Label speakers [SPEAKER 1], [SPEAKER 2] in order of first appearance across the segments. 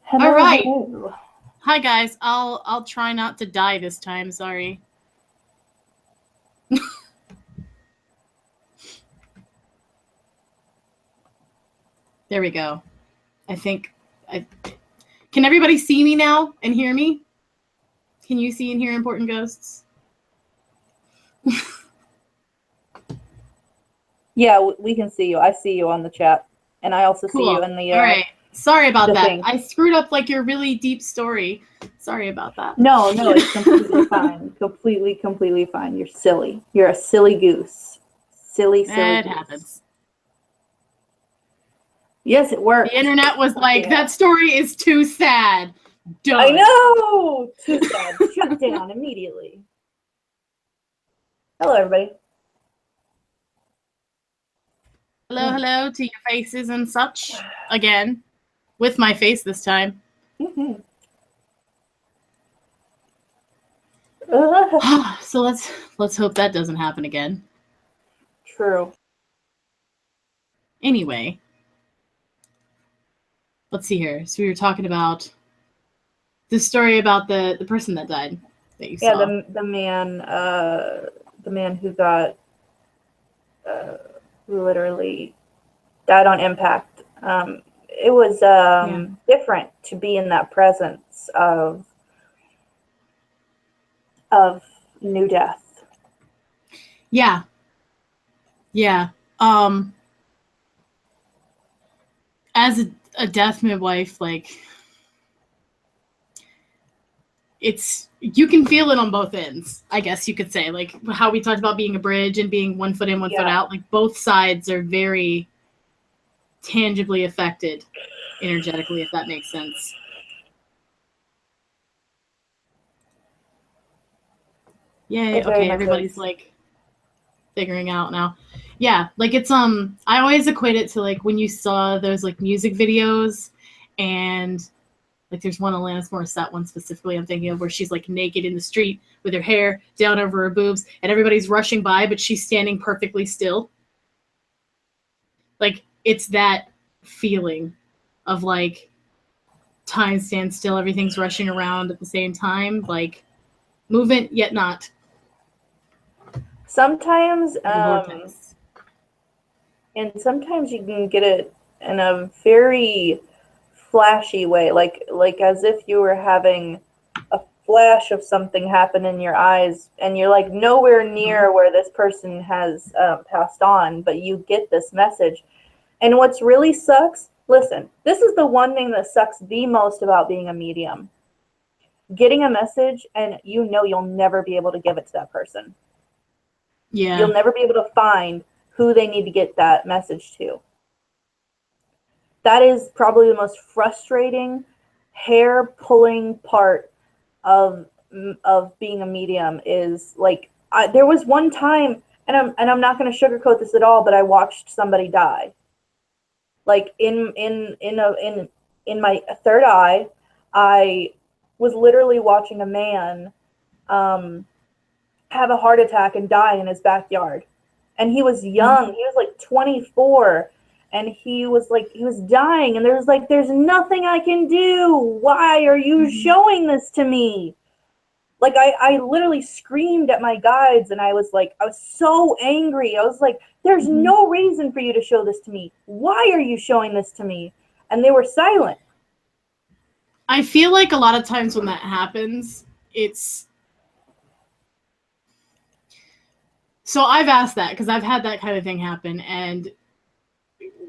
[SPEAKER 1] Hello,
[SPEAKER 2] All right.
[SPEAKER 1] hello.
[SPEAKER 2] Hi guys. I'll try not to die this time. Sorry. There we go. Can everybody see me now and hear me? Can you see and hear important ghosts?
[SPEAKER 1] Yeah, we can see you. I see you on the chat, and I also see you in the.
[SPEAKER 2] All right. Sorry about that.
[SPEAKER 1] thing.
[SPEAKER 2] I screwed up like your really deep story. Sorry about that.
[SPEAKER 1] No, it's completely fine. Completely fine. You're silly. You're a silly goose. Silly
[SPEAKER 2] That
[SPEAKER 1] goose.
[SPEAKER 2] happens.
[SPEAKER 1] Yes, it works.
[SPEAKER 2] The internet was like, that story is too sad. Done.
[SPEAKER 1] I know! Too sad. Shut down immediately. Hello, everybody.
[SPEAKER 2] Hello to your faces and such. Again. With my face this time. So let's hope that doesn't happen again.
[SPEAKER 1] True.
[SPEAKER 2] Anyway. Let's see here. So we were talking about the story about the person that died that you saw.
[SPEAKER 1] Yeah, the man who got literally died on impact. It was different to be in that presence of new death.
[SPEAKER 2] Yeah. As a death midwife, like, you can feel it on both ends, I guess you could say. Like how we talked about being a bridge and being 1 foot in, 1 foot out. Like both sides are very tangibly affected energetically, if that makes sense. Yay. Okay, everybody's like figuring out now. Yeah, like it's I always equate it to like when you saw those like music videos, and like there's one Alanis Morissette one specifically I'm thinking of where she's like naked in the street with her hair down over her boobs and everybody's rushing by, but she's standing perfectly still. Like it's that feeling of like time stands still, everything's rushing around at the same time, like movement yet not.
[SPEAKER 1] Sometimes, and sometimes you can get it in a very flashy way, like as if you were having a flash of something happen in your eyes, and you're like nowhere near where this person has passed on, but you get this message. And what's really sucks, listen, this is the one thing that sucks the most about being a medium. Getting a message and you'll never be able to give it to that person.
[SPEAKER 2] Yeah.
[SPEAKER 1] You'll never be able to find who they need to get that message to. That is probably the most frustrating, hair-pulling part of being a medium. Is like there was one time, and I'm not going to sugarcoat this at all, but I watched somebody die. Like in my third eye, I was literally watching a man have a heart attack and die in his backyard. And he was young. He was like 24. And he was dying. And there's nothing I can do. Why are you showing this to me? Like, I literally screamed at my guides, and I was so angry. I was like, there's no reason for you to show this to me. Why are you showing this to me? And they were silent.
[SPEAKER 2] I feel like a lot of times when that happens, so I've asked that because I've had that kind of thing happen, and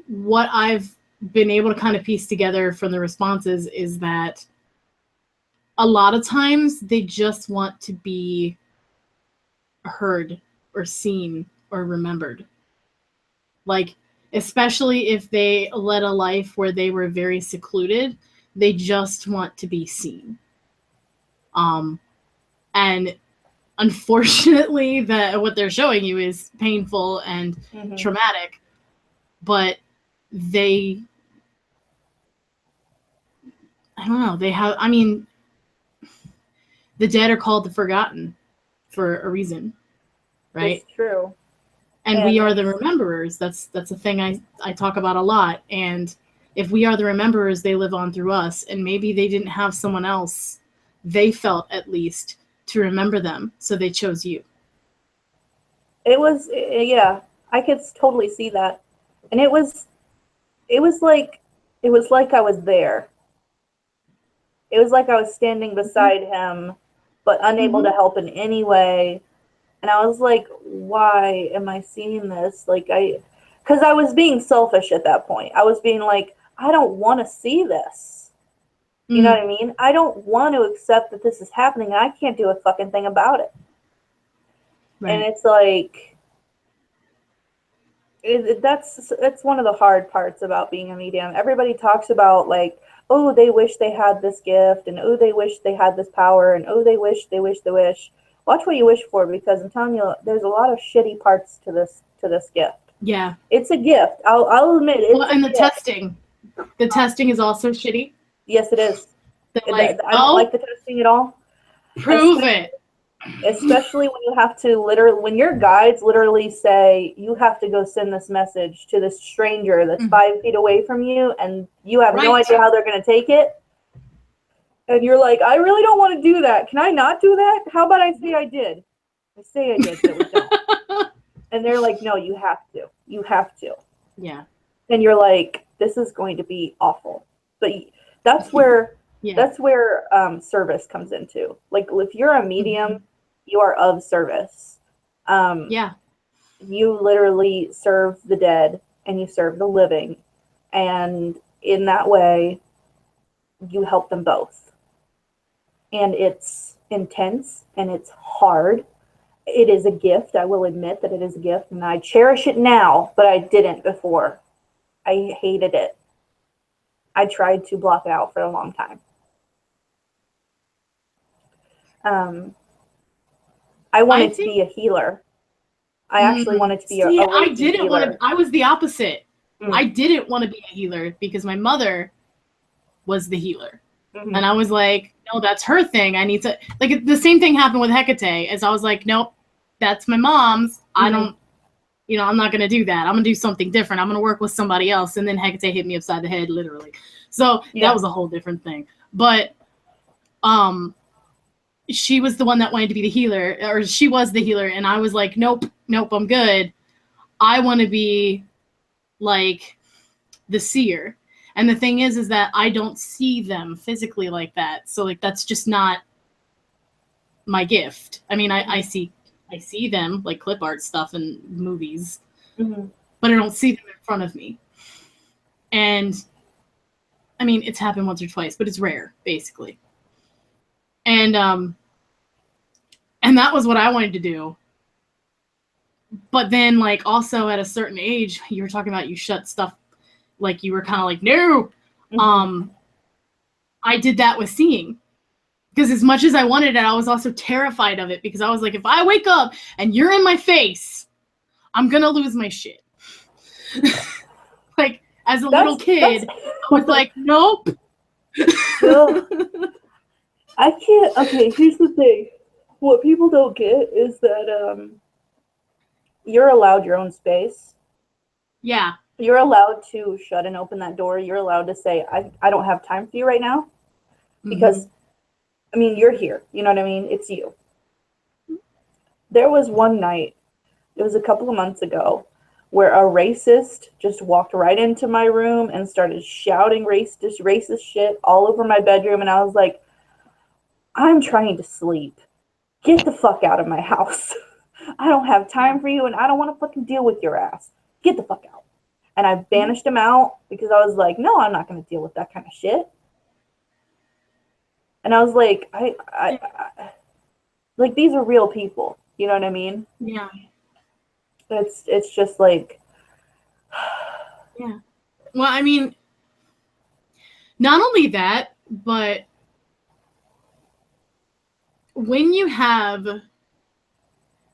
[SPEAKER 2] what I've been able to kind of piece together from the responses is that a lot of times they just want to be heard or seen or remembered. Like, especially if they led a life where they were very secluded, they just want to be seen. And unfortunately, what they're showing you is painful and traumatic, but I don't know, the dead are called the forgotten for a reason, right?
[SPEAKER 1] It's true.
[SPEAKER 2] And we are the rememberers. That's a thing I talk about a lot. And if we are the rememberers, they live on through us, and maybe they didn't have someone else, they felt at least, to remember them, so they chose you.
[SPEAKER 1] It was, yeah, I could totally see that. And it was like I was there. It was like I was standing beside him, but unable to help in any way. And I was like, why am I seeing this? Like, because I was being selfish at that point. I was being like, I don't want to see this. You know what I mean? I don't want to accept that this is happening, and I can't do a fucking thing about it. Right. And it's like, that's one of the hard parts about being a medium. Everybody talks about, like, oh, they wish they had this gift, and oh, they wish they had this power, and oh, they wish. Watch what you wish for, because I'm telling you, there's a lot of shitty parts to this gift. Yeah, it's a gift. I'll admit it. Well,
[SPEAKER 2] and the testing is also shitty.
[SPEAKER 1] Yes, it is.
[SPEAKER 2] Like,
[SPEAKER 1] I don't like the testing at all.
[SPEAKER 2] Prove it.
[SPEAKER 1] Especially when you have to when your guides literally say you have to go send this message to this stranger that's 5 feet away from you, and you have no idea how they're going to take it. And you're like, I really don't want to do that. Can I not do that? How about I say I did? I say I did, but we don't. And they're like, no, you have to. You have to. Yeah. And you're like, this is going to be awful. But that's where service comes into. Like, if you're a medium, you are of service. You literally serve the dead and you serve the living. And in that way, you help them both. And it's intense and it's hard. It is a gift. I will admit that it is a gift, and I cherish it now, but I didn't before. I hated it. I tried to block it out for a long time. I wanted to be a healer. I actually wanted to be a healer.
[SPEAKER 2] I was the opposite. I didn't want to be a healer because my mother was the healer. And I was like, no, that's her thing. I need to, like, the same thing happened with Hecate, as I was like, nope, that's my mom's. I don't, I'm not going to do that. I'm going to do something different. I'm going to work with somebody else. And then Hecate hit me upside the head, literally. So that was a whole different thing. But she was the one that wanted to be the healer, or she was the healer. And I was like, nope, I'm good. I want to be like the seer. And the thing is that I don't see them physically like that. So, like, that's just not my gift. I mean, I see them, like, clip art stuff in movies, but I don't see them in front of me. And, I mean, it's happened once or twice, but it's rare, basically. And that was what I wanted to do. But then, like, also at a certain age, you were talking about you shut stuff, like, you were kind of like, no. I did that with seeing. Because as much as I wanted it, I was also terrified of it, because I was like, if I wake up and you're in my face, I'm going to lose my shit. Like, as a little kid, I was like, nope.
[SPEAKER 1] No. I can't. Okay, here's the thing. What people don't get is that you're allowed your own space.
[SPEAKER 2] Yeah.
[SPEAKER 1] You're allowed to shut and open that door. You're allowed to say, I don't have time for you right now. Because, I mean, you're here. You know what I mean? It's you. There was one night, it was a couple of months ago, where a racist just walked right into my room and started shouting racist shit all over my bedroom. And I was like, I'm trying to sleep. Get the fuck out of my house. I don't have time for you, and I don't want to fucking deal with your ass. Get the fuck out. And I banished him out because I was like, no, I'm not going to deal with that kind of shit. And I was like, I like, these are real people. You know what I mean?
[SPEAKER 2] Yeah.
[SPEAKER 1] It's just like,
[SPEAKER 2] yeah. Well, I mean, not only that, but when you have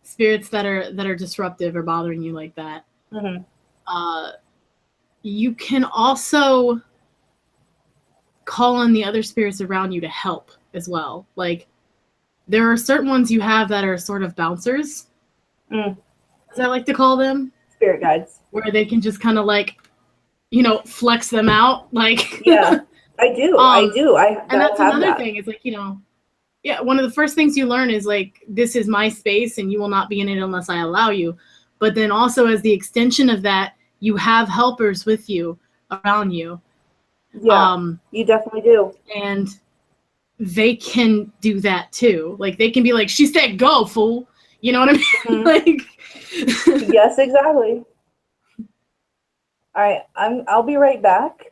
[SPEAKER 2] spirits that are disruptive or bothering you like that, you can also call on the other spirits around you to help as well. Like, there are certain ones you have that are sort of bouncers, as I like to call them.
[SPEAKER 1] Spirit guides.
[SPEAKER 2] Where they can just kind of, like, you know, flex them out. Like,
[SPEAKER 1] yeah, I do.
[SPEAKER 2] And that's another thing. It's like, you know, yeah, one of the first things you learn is like, this is my space and you will not be in it unless I allow you. But then also as the extension of that, you have helpers with you, around you.
[SPEAKER 1] Yeah, you definitely do.
[SPEAKER 2] And they can do that too. Like, they can be like, she said go, fool. You know what I mean?
[SPEAKER 1] Mm-hmm.
[SPEAKER 2] Like,
[SPEAKER 1] yes, exactly. All right, I'll be right back.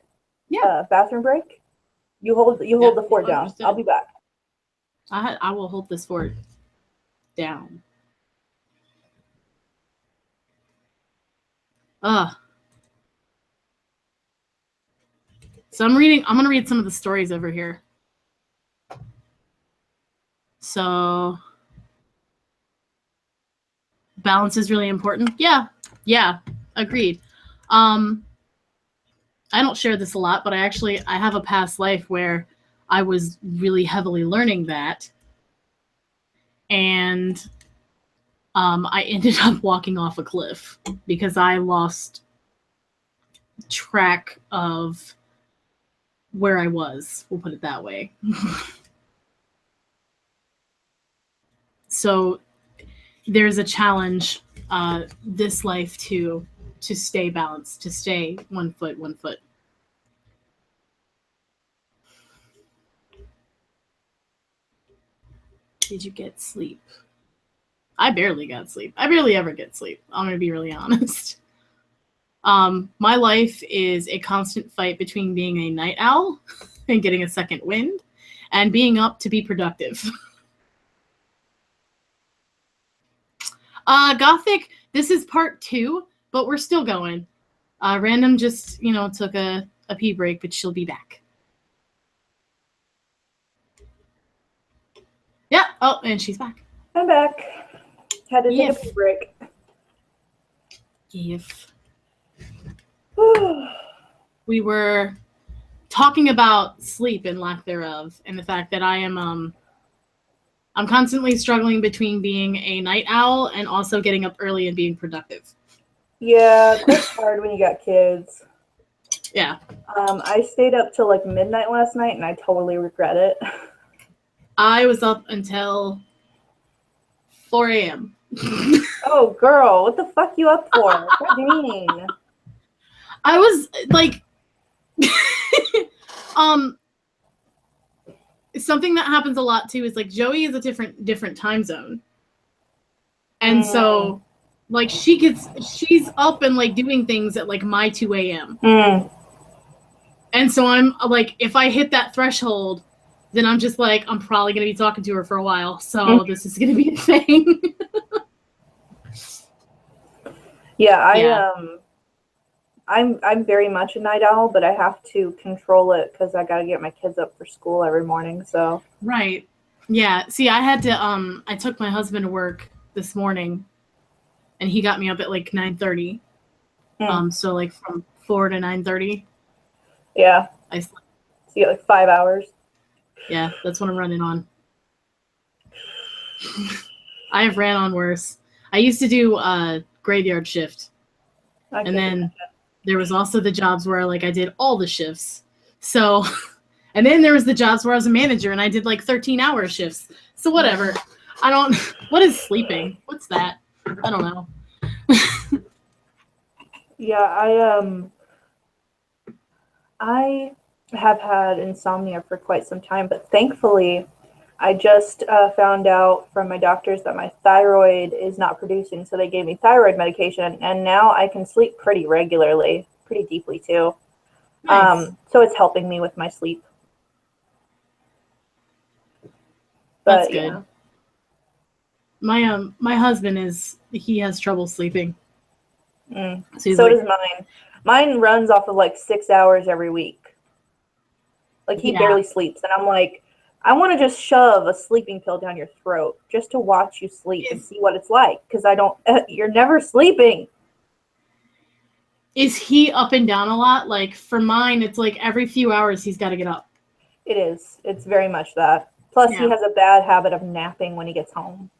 [SPEAKER 2] Yeah.
[SPEAKER 1] Bathroom break. You hold the fort down.
[SPEAKER 2] Understood.
[SPEAKER 1] I'll be back.
[SPEAKER 2] I will hold this fort down. So I'm going to read some of the stories over here. So, balance is really important. Yeah, agreed. I don't share this a lot, but I have a past life where I was really heavily learning that. And I ended up walking off a cliff because I lost track of where I was. We'll put it that way. So there's a challenge this life to stay balanced, to stay 1 foot, 1 foot. Did you get sleep? I barely got sleep. I barely ever get sleep. I'm going to be really honest. My life is a constant fight between being a night owl and getting a second wind and being up to be productive. Gothic, this is part 2, but we're still going. Random just, you know, took a pee break, but she'll be back. Yeah. Oh, and she's back.
[SPEAKER 1] I'm back. Had to take a pee break.
[SPEAKER 2] If we were talking about sleep and lack thereof, and the fact that I'm constantly struggling between being a night owl and also getting up early and being productive.
[SPEAKER 1] Yeah, that's hard when you got kids.
[SPEAKER 2] Yeah.
[SPEAKER 1] I stayed up till like midnight last night, and I totally regret it.
[SPEAKER 2] I was up until 4 a.m.
[SPEAKER 1] Oh, girl, what the fuck you up for? God dang.
[SPEAKER 2] I was like, something that happens a lot too is like Joey is a different time zone, and so like she's up and like doing things at like my 2 a.m. And so I'm like, if I hit that threshold, then I'm just like, I'm probably gonna be talking to her for a while, so this is gonna be a thing.
[SPEAKER 1] Yeah, I'm very much a night owl, but I have to control it because I got to get my kids up for school every morning. So
[SPEAKER 2] right, yeah. See, I had to I took my husband to work this morning, and he got me up at like 9:30. So like from 4 to 9:30.
[SPEAKER 1] Yeah,
[SPEAKER 2] I slept.
[SPEAKER 1] So you get like 5 hours.
[SPEAKER 2] Yeah, that's what I'm running on. I have ran on worse. I used to do graveyard shift, and then there was also the jobs where like I did all the shifts. So, and then there was the jobs where I was a manager and I did like 13-hour shifts. So whatever. I don't. What is sleeping? What's that? I don't know.
[SPEAKER 1] Yeah, I have had insomnia for quite some time, but thankfully I just found out from my doctors that my thyroid is not producing, so they gave me thyroid medication, and now I can sleep pretty regularly, pretty deeply too. Nice. So it's helping me with my sleep. But,
[SPEAKER 2] that's good. Yeah. My husband he has trouble sleeping.
[SPEAKER 1] So does mine. Mine runs off of like 6 hours every week. Like he barely sleeps, and I'm like, I want to just shove a sleeping pill down your throat just to watch you sleep and see what it's like, because you're never sleeping.
[SPEAKER 2] Is he up and down a lot? Like for mine, it's like every few hours he's got to get up.
[SPEAKER 1] It is. It's very much that. Plus, he has a bad habit of napping when he gets home.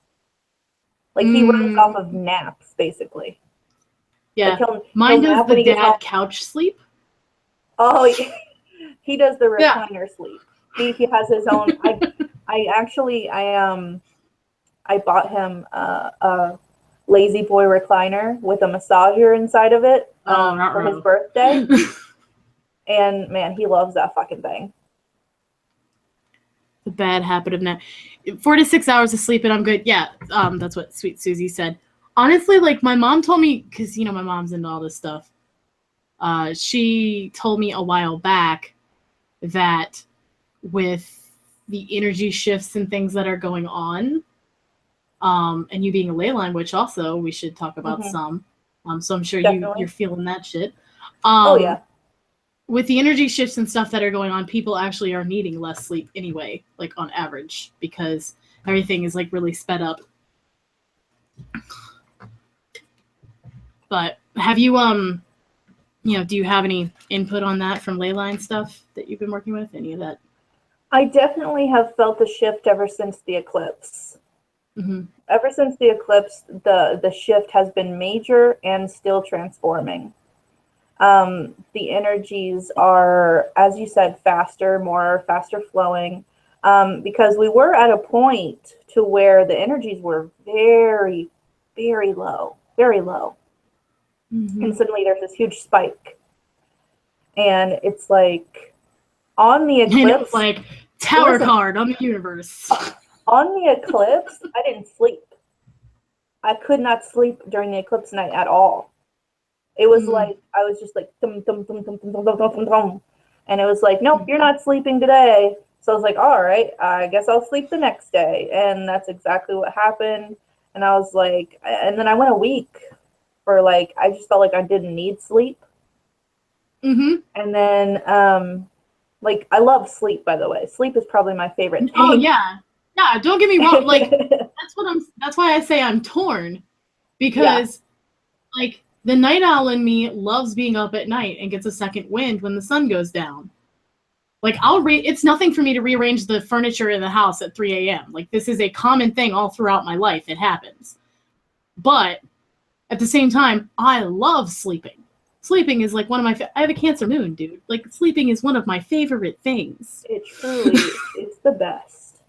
[SPEAKER 1] Like he runs off of naps, basically.
[SPEAKER 2] Yeah.
[SPEAKER 1] Like
[SPEAKER 2] mine does the dad couch sleep.
[SPEAKER 1] Oh, he does the
[SPEAKER 2] Yeah.
[SPEAKER 1] recliner sleep. He has his own. I bought him a lazy boy recliner with a massager inside of it
[SPEAKER 2] Oh,
[SPEAKER 1] for his
[SPEAKER 2] ruh-roh.
[SPEAKER 1] birthday, and man, he loves that fucking thing.
[SPEAKER 2] The bad habit of night. 4 to 6 hours of sleep and I'm good. Yeah, that's what Sweet Susie said. Honestly, like my mom told me, because my mom's into all this stuff. She told me a while back that with the energy shifts and things that are going on, and you being a ley line witch, also we should talk about some. So I'm sure you're feeling that shit.
[SPEAKER 1] Oh yeah.
[SPEAKER 2] With the energy shifts and stuff that are going on, people actually are needing less sleep anyway, like on average, because everything is like really sped up. But have you do you have any input on that from leyline stuff that you've been working with? Any of that?
[SPEAKER 1] I definitely have felt a shift ever since the eclipse.
[SPEAKER 2] Mm-hmm.
[SPEAKER 1] Ever since the eclipse, the shift has been major and still transforming. The energies are, as you said, faster flowing, because we were at a point to where the energies were very, very low, very low.
[SPEAKER 2] Mm-hmm.
[SPEAKER 1] And suddenly there's this huge spike. And it's like, on the eclipse...
[SPEAKER 2] And it was like, tower card on the universe.
[SPEAKER 1] On the eclipse, I didn't sleep. I could not sleep during the eclipse night at all. It was like, I was just like, thum, thum, thum, thum, thum, thum, thum, thum, thum. And it was like, nope, you're not sleeping today. So I was like, all right, I guess I'll sleep the next day. And that's exactly what happened. And I was like, and then I went a week for like, I just felt like I didn't need sleep.
[SPEAKER 2] Mm-hmm.
[SPEAKER 1] And then, like, I love sleep, by the way. Sleep is probably my favorite thing.
[SPEAKER 2] Oh, yeah. Yeah, don't get me wrong. Like, that's why I say I'm torn. Because, like, the night owl in me loves being up at night and gets a second wind when the sun goes down. Like, it's nothing for me to rearrange the furniture in the house at 3 a.m. Like, this is a common thing all throughout my life. It happens. But at the same time, I love sleeping. Sleeping is like one of my... I have a Cancer moon, dude. Like, sleeping is one of my favorite things.
[SPEAKER 1] It truly is. It's the best.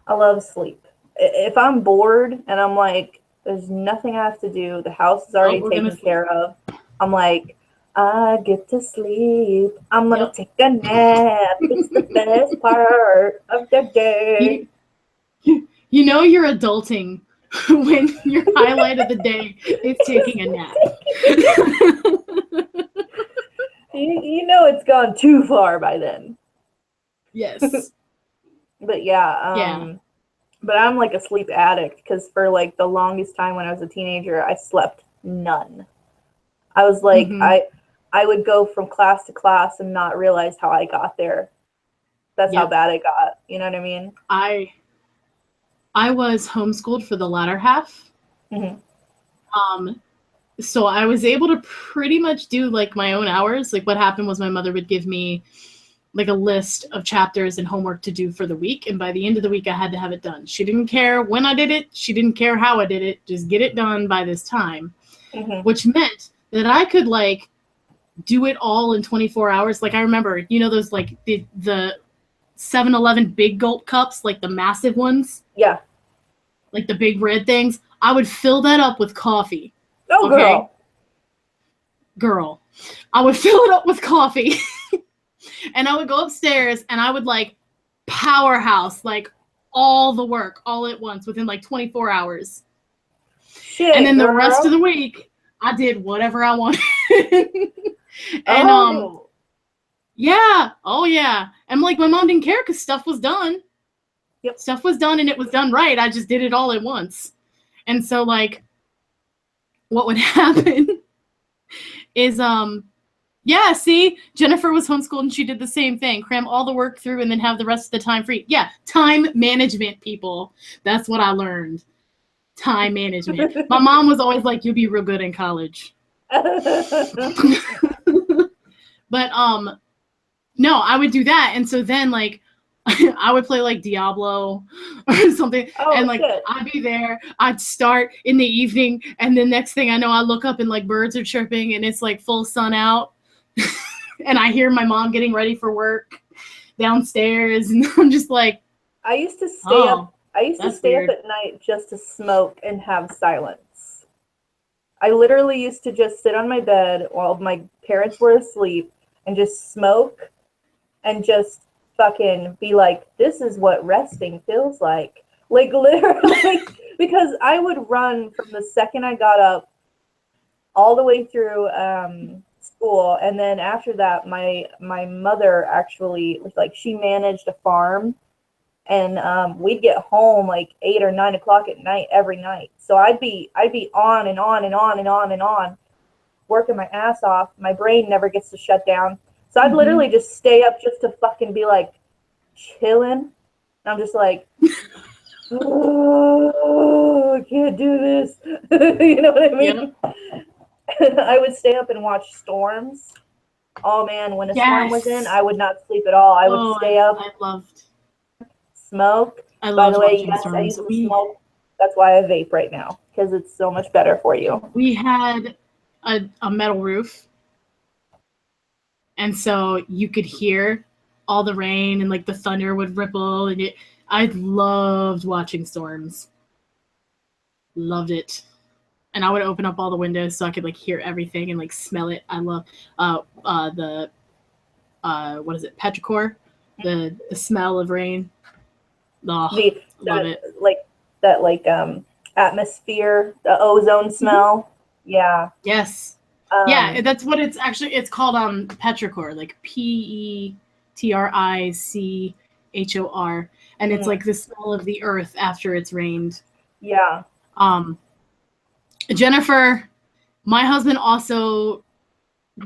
[SPEAKER 1] I love sleep. If I'm bored and I'm like, there's nothing I have to do, the house is already taken care of, I'm like, I get to sleep. I'm going to take a nap. It's the best part of the day.
[SPEAKER 2] You know you're adulting when your highlight of the day is taking a nap.
[SPEAKER 1] You know it's gone too far by then.
[SPEAKER 2] Yes.
[SPEAKER 1] But yeah. But I'm like a sleep addict because for like the longest time when I was a teenager, I slept none. I was like, I would go from class to class and not realize how I got there. That's how bad it got. You know what I mean?
[SPEAKER 2] I was homeschooled for the latter half.
[SPEAKER 1] Mm-hmm.
[SPEAKER 2] So I was able to pretty much do like my own hours. Like what happened was my mother would give me like a list of chapters and homework to do for the week. And by the end of the week, I had to have it done. She didn't care when I did it. She didn't care how I did it. Just get it done by this time, which meant that I could like do it all in 24 hours. Like I remember, you know, those like the 7-Eleven big gulp cups, like the massive ones.
[SPEAKER 1] Yeah.
[SPEAKER 2] Like the big red things. I would fill that up with coffee.
[SPEAKER 1] Oh, okay?
[SPEAKER 2] Girl. I would fill it up with coffee. And I would go upstairs and I would like powerhouse like all the work all at once within like 24 hours.
[SPEAKER 1] Shit,
[SPEAKER 2] and then the rest of the week I did whatever I wanted. And yeah. Oh yeah. And like my mom didn't care because stuff was done.
[SPEAKER 1] Yep.
[SPEAKER 2] Stuff was done and it was done right. I just did it all at once. And so like what would happen is yeah, see, Jennifer was homeschooled and she did the same thing. Cram all the work through and then have the rest of the time free. Yeah, time management, people. That's what I learned. Time management. My mom was always like, you'll be real good in college. But no, I would do that. And so then like I would play like Diablo or something. And like shit. I'd be there. I'd start in the evening and the next thing I know I look up and like birds are chirping and it's like full sun out. and I hear my mom getting ready for work downstairs, and I'm just like,
[SPEAKER 1] I used to stay up. I used to
[SPEAKER 2] that's
[SPEAKER 1] stay
[SPEAKER 2] weird.
[SPEAKER 1] up at night just to smoke and have silence. I literally used to just sit on my bed while my parents were asleep and just smoke and just fucking be like, this is what resting feels like. Like, literally, because I would run from the second I got up all the way through school. And then after that, my mother actually, like, she managed a farm. And we'd get home like 8 or 9 o'clock at night every night. So I'd be on and on and on and on and on, working my ass off. My brain never gets to shut down. So I'd literally just stay up just to fucking be like chilling. And I'm just like, oh, I can't do this. You know what I mean? Yep. I would stay up and watch storms. Oh man, when a storm was in, I would not sleep at all. I would stay up.
[SPEAKER 2] I loved
[SPEAKER 1] smoke. By the way, yes, I used to smoke. That's why I vape right now, because it's so much better for you.
[SPEAKER 2] We had a metal roof, and so you could hear all the rain and like the thunder would ripple, and I loved watching storms. Loved it. And I would open up all the windows so I could like hear everything and like smell it. I love the what is it, petrichor, the smell of rain. Oh, love it.
[SPEAKER 1] Like that, atmosphere, the ozone smell. Yeah.
[SPEAKER 2] Yes. Yeah, that's what it's actually. It's called petrichor, like petrichor, and it's like the smell of the earth after it's rained.
[SPEAKER 1] Yeah.
[SPEAKER 2] Jennifer, my husband also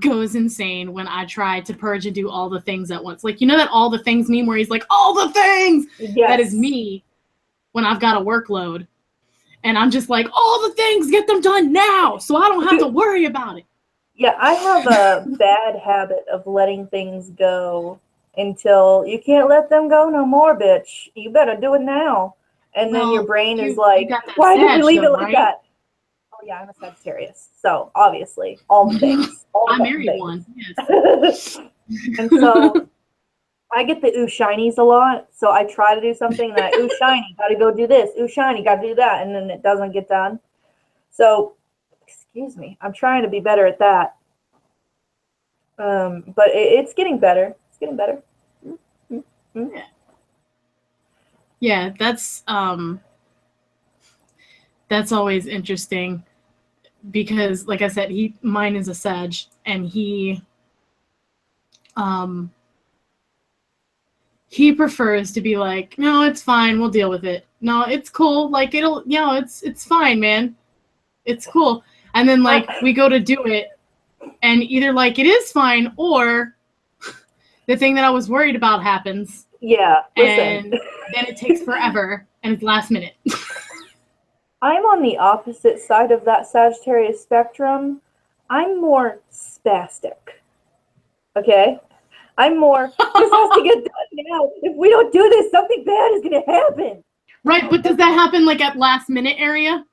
[SPEAKER 2] goes insane when I try to purge and do all the things at once. Like, you know that all the things meme where he's like, all the things? Yes. That is me when I've got a workload. And I'm just like, all the things, get them done now so I don't have to worry about it.
[SPEAKER 1] Yeah, I have a bad habit of letting things go until you can't let them go no more, bitch. You better do it now. And then your brain is like, why did we leave it like that? Oh, yeah, I'm a Sagittarius. So, obviously, all the things.
[SPEAKER 2] I married one.
[SPEAKER 1] Yes. And so, I get the ooh shinies a lot. So, I try to do something that, ooh shiny, gotta go do this. Ooh shiny, gotta do that. And then it doesn't get done. So, excuse me. I'm trying to be better at that. But it's getting better. It's getting better.
[SPEAKER 2] Yeah. Yeah, that's always interesting because, like I said, mine is a Sag, and he prefers to be like, no, it's fine, we'll deal with it. No, it's cool, like it's fine, man, it's cool. And then like we go to do it, and either like it is fine or the thing that I was worried about happens.
[SPEAKER 1] Yeah, listen.
[SPEAKER 2] And then it takes forever, and it's last minute.
[SPEAKER 1] I'm on the opposite side of that Sagittarius spectrum. I'm more spastic. Okay? I'm more, this has to get done now. If we don't do this, something bad is going to happen.
[SPEAKER 2] Right, but does that happen like at last minute area?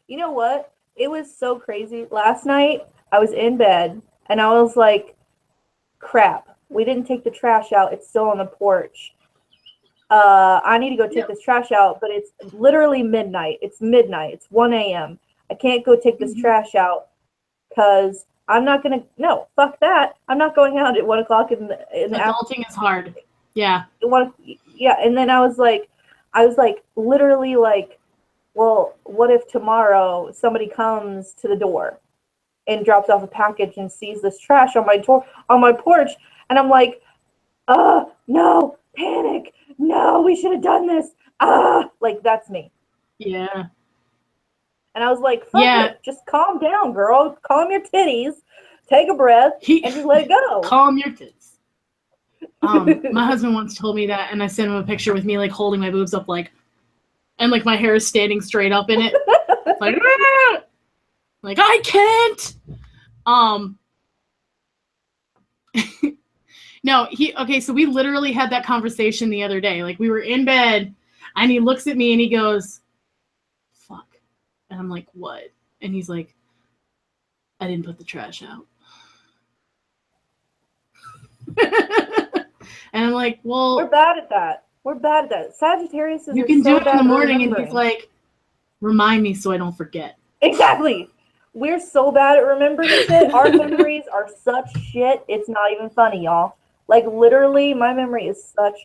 [SPEAKER 1] You know what? It was so crazy. Last night, I was in bed, and I was like, crap. We didn't take the trash out. It's still on the porch. I need to go take this trash out, but it's literally midnight. It's midnight. It's 1 a.m. I can't go take this trash out because I'm not going to, no, fuck that. I'm not going out at 1 o'clock in the
[SPEAKER 2] Adulting is hard. Yeah.
[SPEAKER 1] Yeah, and then I was like, literally like, well, what if tomorrow somebody comes to the door and drops off a package and sees this trash on my porch? And I'm like, no, panic. No, we should have done this. Like, that's me.
[SPEAKER 2] Yeah.
[SPEAKER 1] And I was like, fuck it. Just calm down, girl. Calm your titties. Take a breath and just let it go.
[SPEAKER 2] Calm your tits. My husband once told me that, and I sent him a picture with me, like, holding my boobs up, like, and, like, my hair is standing straight up in it. Like, ah! Like, I can't. No, so we literally had that conversation the other day. Like, we were in bed, and he looks at me, and he goes, fuck. And I'm like, what? And he's like, I didn't put the trash out. And I'm like, well,
[SPEAKER 1] we're bad at that. We're bad at that. Sagittarius is
[SPEAKER 2] you can do
[SPEAKER 1] so
[SPEAKER 2] it in the
[SPEAKER 1] bad at
[SPEAKER 2] morning, and
[SPEAKER 1] remembering.
[SPEAKER 2] he's like, remind me so I don't forget.
[SPEAKER 1] Exactly. We're so bad at remembering shit. Our memories are such shit. It's not even funny, y'all. Like, literally, my memory is such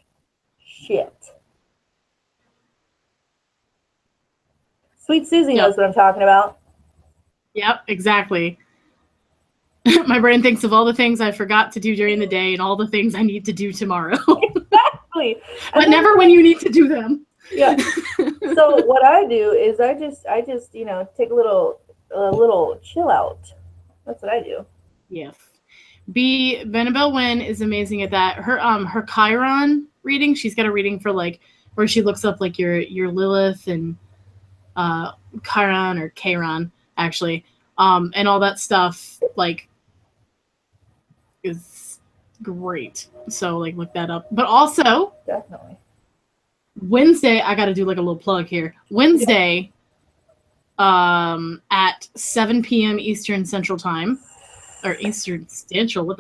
[SPEAKER 1] shit. Sweet Susie knows what I'm talking about.
[SPEAKER 2] Yep, exactly. My brain thinks of all the things I forgot to do during the day and all the things I need to do tomorrow.
[SPEAKER 1] Exactly.
[SPEAKER 2] But never when you need to do them.
[SPEAKER 1] Yeah. So what I do is I just take a little chill out. That's what I do.
[SPEAKER 2] Yes. Benabel Wynn is amazing at that. Her Chiron reading, she's got a reading for like where she looks up like your Lilith and Chiron or Chiron actually, and all that stuff like is great. So like look that up. But also
[SPEAKER 1] Definitely.
[SPEAKER 2] Wednesday, I got to do like a little plug here. Wednesday, at 7 p.m. Eastern Central Time, or Eastern Central,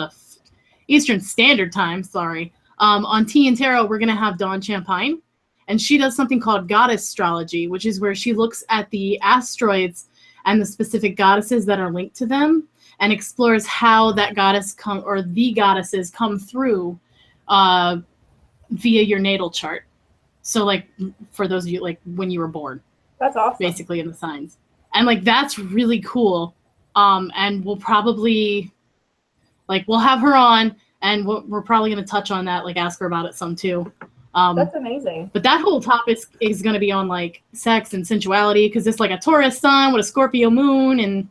[SPEAKER 2] Eastern Standard Time, sorry. On Tea and Tarot, we're going to have Dawn Champagne, and she does something called Goddess Astrology, which is where she looks at the asteroids and the specific goddesses that are linked to them and explores how that goddess the goddesses come through via your natal chart. So like for those of you like when you were born.
[SPEAKER 1] That's awesome.
[SPEAKER 2] Basically in the signs. And like that's really cool. And we'll probably we'll have her on and we're probably going to touch on that, like ask her about it some too.
[SPEAKER 1] That's amazing.
[SPEAKER 2] But that whole topic is going to be on like sex and sensuality because it's like a Taurus sun with a Scorpio moon
[SPEAKER 1] and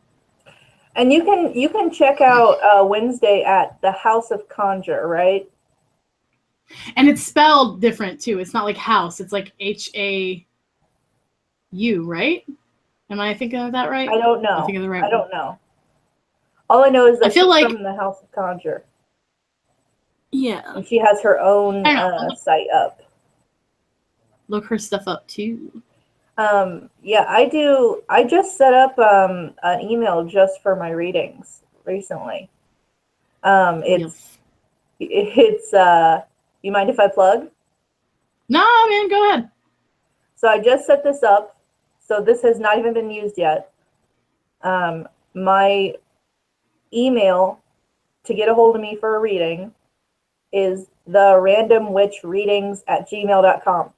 [SPEAKER 1] you can check out Wednesday at the House of Conjure, right?
[SPEAKER 2] And it's spelled different too. It's not like house. It's like H-A-U, right? Am I thinking of that right?
[SPEAKER 1] I don't know.
[SPEAKER 2] I think of the right
[SPEAKER 1] I don't know. All I know is that
[SPEAKER 2] I feel like
[SPEAKER 1] from the House of Conjure.
[SPEAKER 2] Yeah.
[SPEAKER 1] And she has her own site up.
[SPEAKER 2] Look her stuff up too.
[SPEAKER 1] Yeah, I do. I just set up an email just for my readings recently. It's you mind if I plug?
[SPEAKER 2] No, man, go ahead.
[SPEAKER 1] So I just set this up. So this has not even been used yet. My email to get a hold of me for a reading is therandomwitchreadings@gmail.com.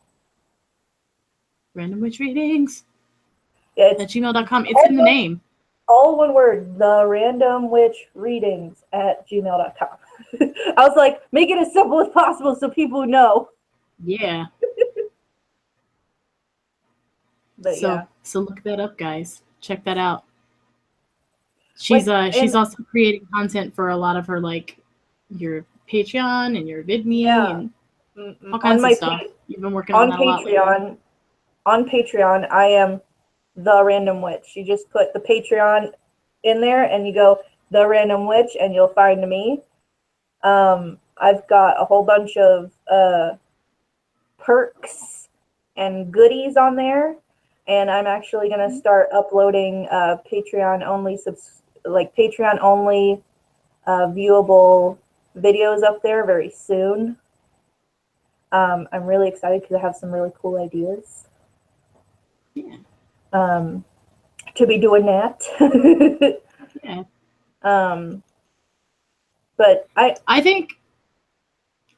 [SPEAKER 2] RandomWitchReadings
[SPEAKER 1] at
[SPEAKER 2] gmail.com. It's in the name.
[SPEAKER 1] All one word, therandomwitchreadings@gmail.com. I was like, make it as simple as possible so people know.
[SPEAKER 2] Yeah. So look that up, guys. Check that out. She's also creating content for a lot of her like your Patreon and your VidMe and all kinds of stuff. You've been working on that
[SPEAKER 1] Patreon.
[SPEAKER 2] a lot lately.
[SPEAKER 1] On Patreon, I am the Random Witch. You just put the Patreon in there and you go the Random Witch and you'll find me. I've got a whole bunch of perks and goodies on there, and I'm actually going to start uploading Patreon only viewable videos up there very soon. I'm really excited because I have some really cool ideas.
[SPEAKER 2] Yeah.
[SPEAKER 1] To be doing that.
[SPEAKER 2] Yeah.
[SPEAKER 1] But
[SPEAKER 2] I think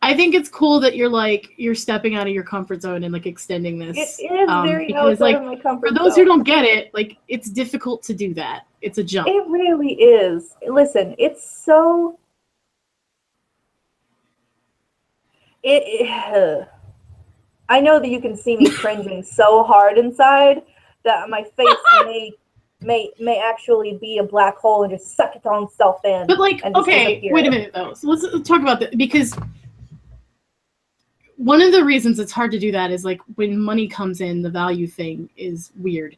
[SPEAKER 2] it's cool that you're stepping out of your comfort zone and like extending this.
[SPEAKER 1] It is very
[SPEAKER 2] because
[SPEAKER 1] outside of my comfort
[SPEAKER 2] for those
[SPEAKER 1] zone.
[SPEAKER 2] who don't get it, like it's difficult to do that. It's a jump.
[SPEAKER 1] It really is. Listen, it's so. I know that you can see me cringing so hard inside that my face may actually be a black hole and just suck its own self in.
[SPEAKER 2] But like, okay, wait a minute though. So let's talk about that, because one of the reasons it's hard to do that is like when money comes in, the value thing is weird.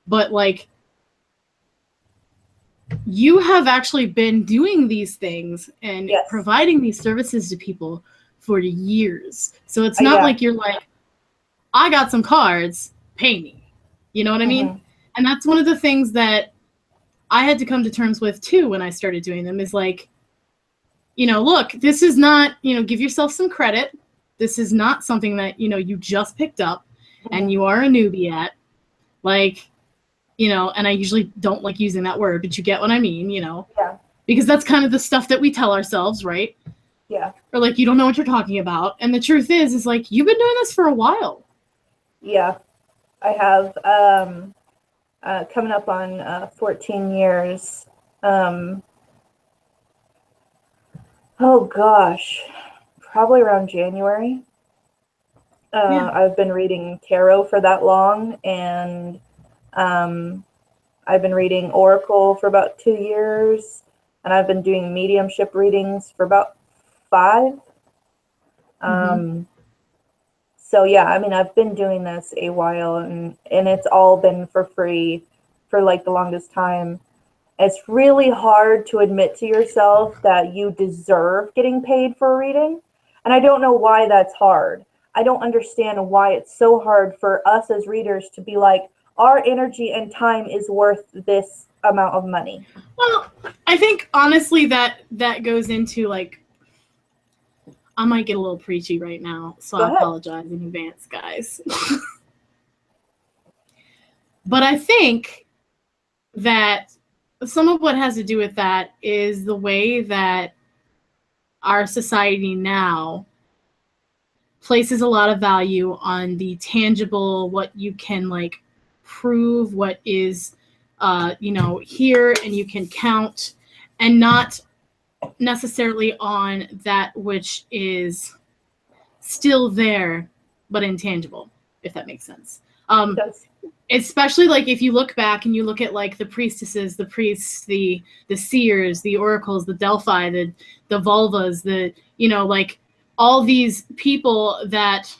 [SPEAKER 2] But like, you have actually been doing these things and providing these services to people for years. So it's not like you're like, I got some cards, pay me. You know what I mean? And that's one of the things that I had to come to terms with too when I started doing them, is like, look, this is not, give yourself some credit. This is not something that, you just picked up and you are a newbie at. Like, and I usually don't like using that word, but you get what I mean,
[SPEAKER 1] Yeah.
[SPEAKER 2] Because that's kind of the stuff that we tell ourselves, right?
[SPEAKER 1] Yeah.
[SPEAKER 2] Or like, you don't know what you're talking about. And the truth is like, you've been doing this for a while.
[SPEAKER 1] Yeah. I have coming up on 14 years. Oh gosh, probably around January.
[SPEAKER 2] Yeah.
[SPEAKER 1] I've been reading tarot for that long, and I've been reading Oracle for about 2 years, and I've been doing mediumship readings for about 5. So yeah, I mean, I've been doing this a while, and it's all been for free for like the longest time. It's really hard to admit to yourself that you deserve getting paid for a reading, and I don't know why that's hard. I don't understand why it's so hard for us as readers to be like, our energy and time is worth this amount of money.
[SPEAKER 2] Well, I think honestly that goes into like, I might get a little preachy right now, so I apologize in advance, guys. But I think that some of what has to do with that is the way that our society now places a lot of value on the tangible, what you can like prove, what is here and you can count, and not necessarily on that which is still there but intangible, if that makes sense. Especially like if you look back and you look at like the priestesses, the priests, the seers, the oracles, the Delphi, the vulvas, the like all these people that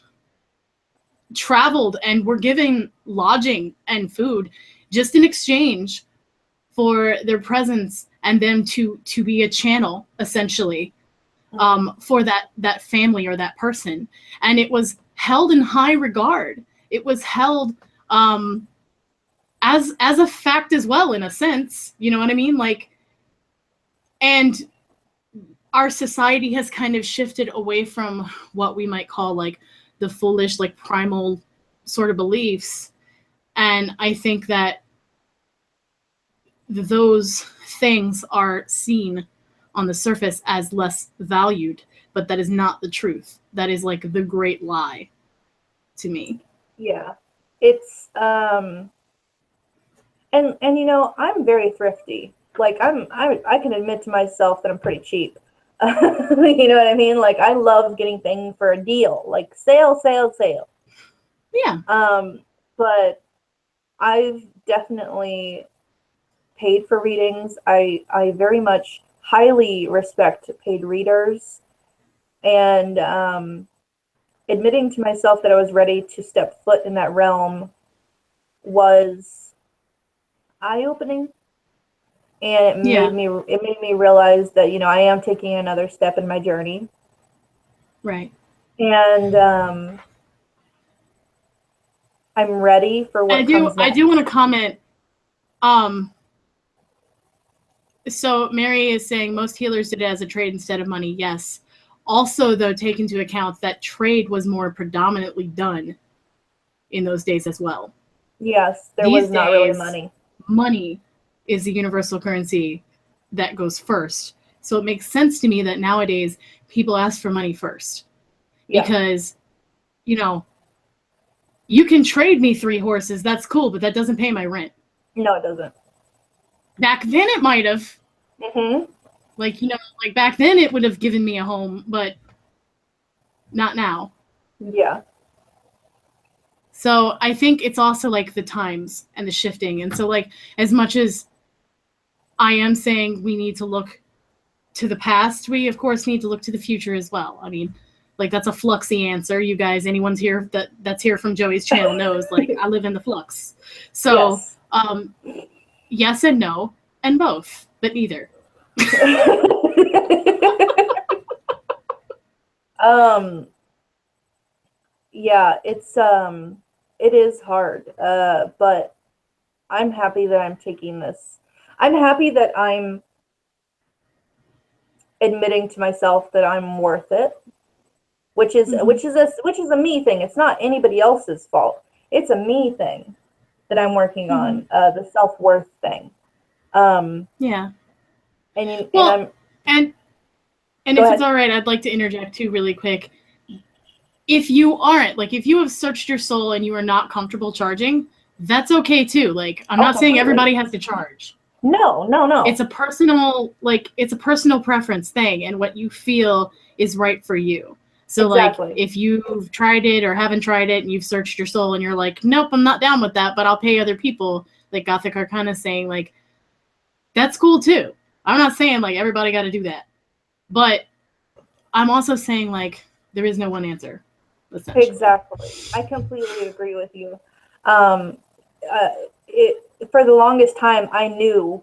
[SPEAKER 2] traveled and were given lodging and food just in exchange for their presence and them to be a channel essentially for that family or that person. And it was held in high regard. It was held as a fact as well, in a sense, you know what I mean? Like, and our society has kind of shifted away from what we might call like the foolish, like primal sort of beliefs. And I think that those things are seen on the surface as less valued, but that is not the truth. That is like the great lie to me.
[SPEAKER 1] Yeah. It's and I'm very thrifty. Like I can admit to myself that I'm pretty cheap. You know what I mean? Like I love getting things for a deal, like sale.
[SPEAKER 2] Yeah.
[SPEAKER 1] But I've definitely paid for readings. I very much highly respect paid readers, and admitting to myself that I was ready to step foot in that realm was eye-opening, and it made me realize that I am taking another step in my journey.
[SPEAKER 2] Right.
[SPEAKER 1] And I'm ready for what comes next.
[SPEAKER 2] I do want to comment. So Mary is saying most healers did it as a trade instead of money. Yes. Also, though, take into account that trade was more predominantly done in those days as well.
[SPEAKER 1] Yes, there was not really money.
[SPEAKER 2] Money is the universal currency that goes first. So it makes sense to me that nowadays people ask for money first. Yeah. Because, you can trade me 3 horses. That's cool, but that doesn't pay my rent.
[SPEAKER 1] No, it doesn't.
[SPEAKER 2] Back then it might have.
[SPEAKER 1] Mm-hmm.
[SPEAKER 2] Like, like back then it would have given me a home, but not now.
[SPEAKER 1] Yeah.
[SPEAKER 2] So I think it's also like the times and the shifting. And so like, as much as I am saying we need to look to the past, we of course need to look to the future as well. I mean, like that's a fluxy answer. You guys, anyone's here that's here from Joey's channel knows like I live in the flux. So yes, yes and no and both, but neither.
[SPEAKER 1] Yeah, it is hard, but I'm happy that I'm taking this. I'm happy that I'm admitting to myself that I'm worth it, which is a me thing. It's not anybody else's fault. It's a me thing that I'm working on, the self-worth thing.
[SPEAKER 2] Yeah.
[SPEAKER 1] And
[SPEAKER 2] well,
[SPEAKER 1] and
[SPEAKER 2] if
[SPEAKER 1] ahead.
[SPEAKER 2] it's all right, I'd like to interject too really quick. If you aren't, like, if you have searched your soul and you are not comfortable charging, that's okay too. Like, I'm not saying everybody has to charge.
[SPEAKER 1] No.
[SPEAKER 2] It's a personal preference thing, and what you feel is right for you. So
[SPEAKER 1] exactly.
[SPEAKER 2] Like, if you've tried it or haven't tried it and you've searched your soul and you're like, nope, I'm not down with that, but I'll pay other people, like Gothic Arcana saying, like, that's cool too. I'm not saying like everybody got to do that, but I'm also saying like there is no one answer.
[SPEAKER 1] Exactly. I completely agree with you. For the longest time, I knew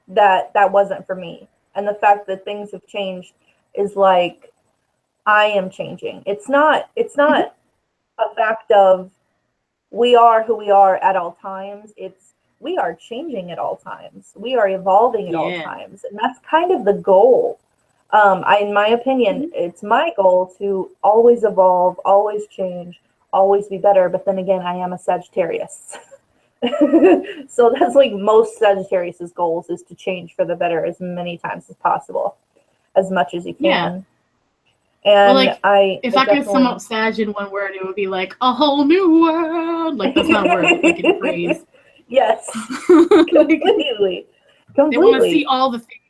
[SPEAKER 1] that wasn't for me. And the fact that things have changed is like, I am changing. It's not a fact of we are who we are at all times. It's we are changing at all times. We are evolving at all times. And that's kind of the goal. In my opinion, it's my goal to always evolve, always change, always be better. But then again, I am a Sagittarius. So that's like most Sagittarius's goals, is to change for the better as many times as possible, as much as you can.
[SPEAKER 2] Yeah.
[SPEAKER 1] And
[SPEAKER 2] well, like, if I could sum up Sag in one word, it would be like a whole new world. Like, that's not a word, like a phrase.
[SPEAKER 1] Yes. Completely.
[SPEAKER 2] They want to see all the things,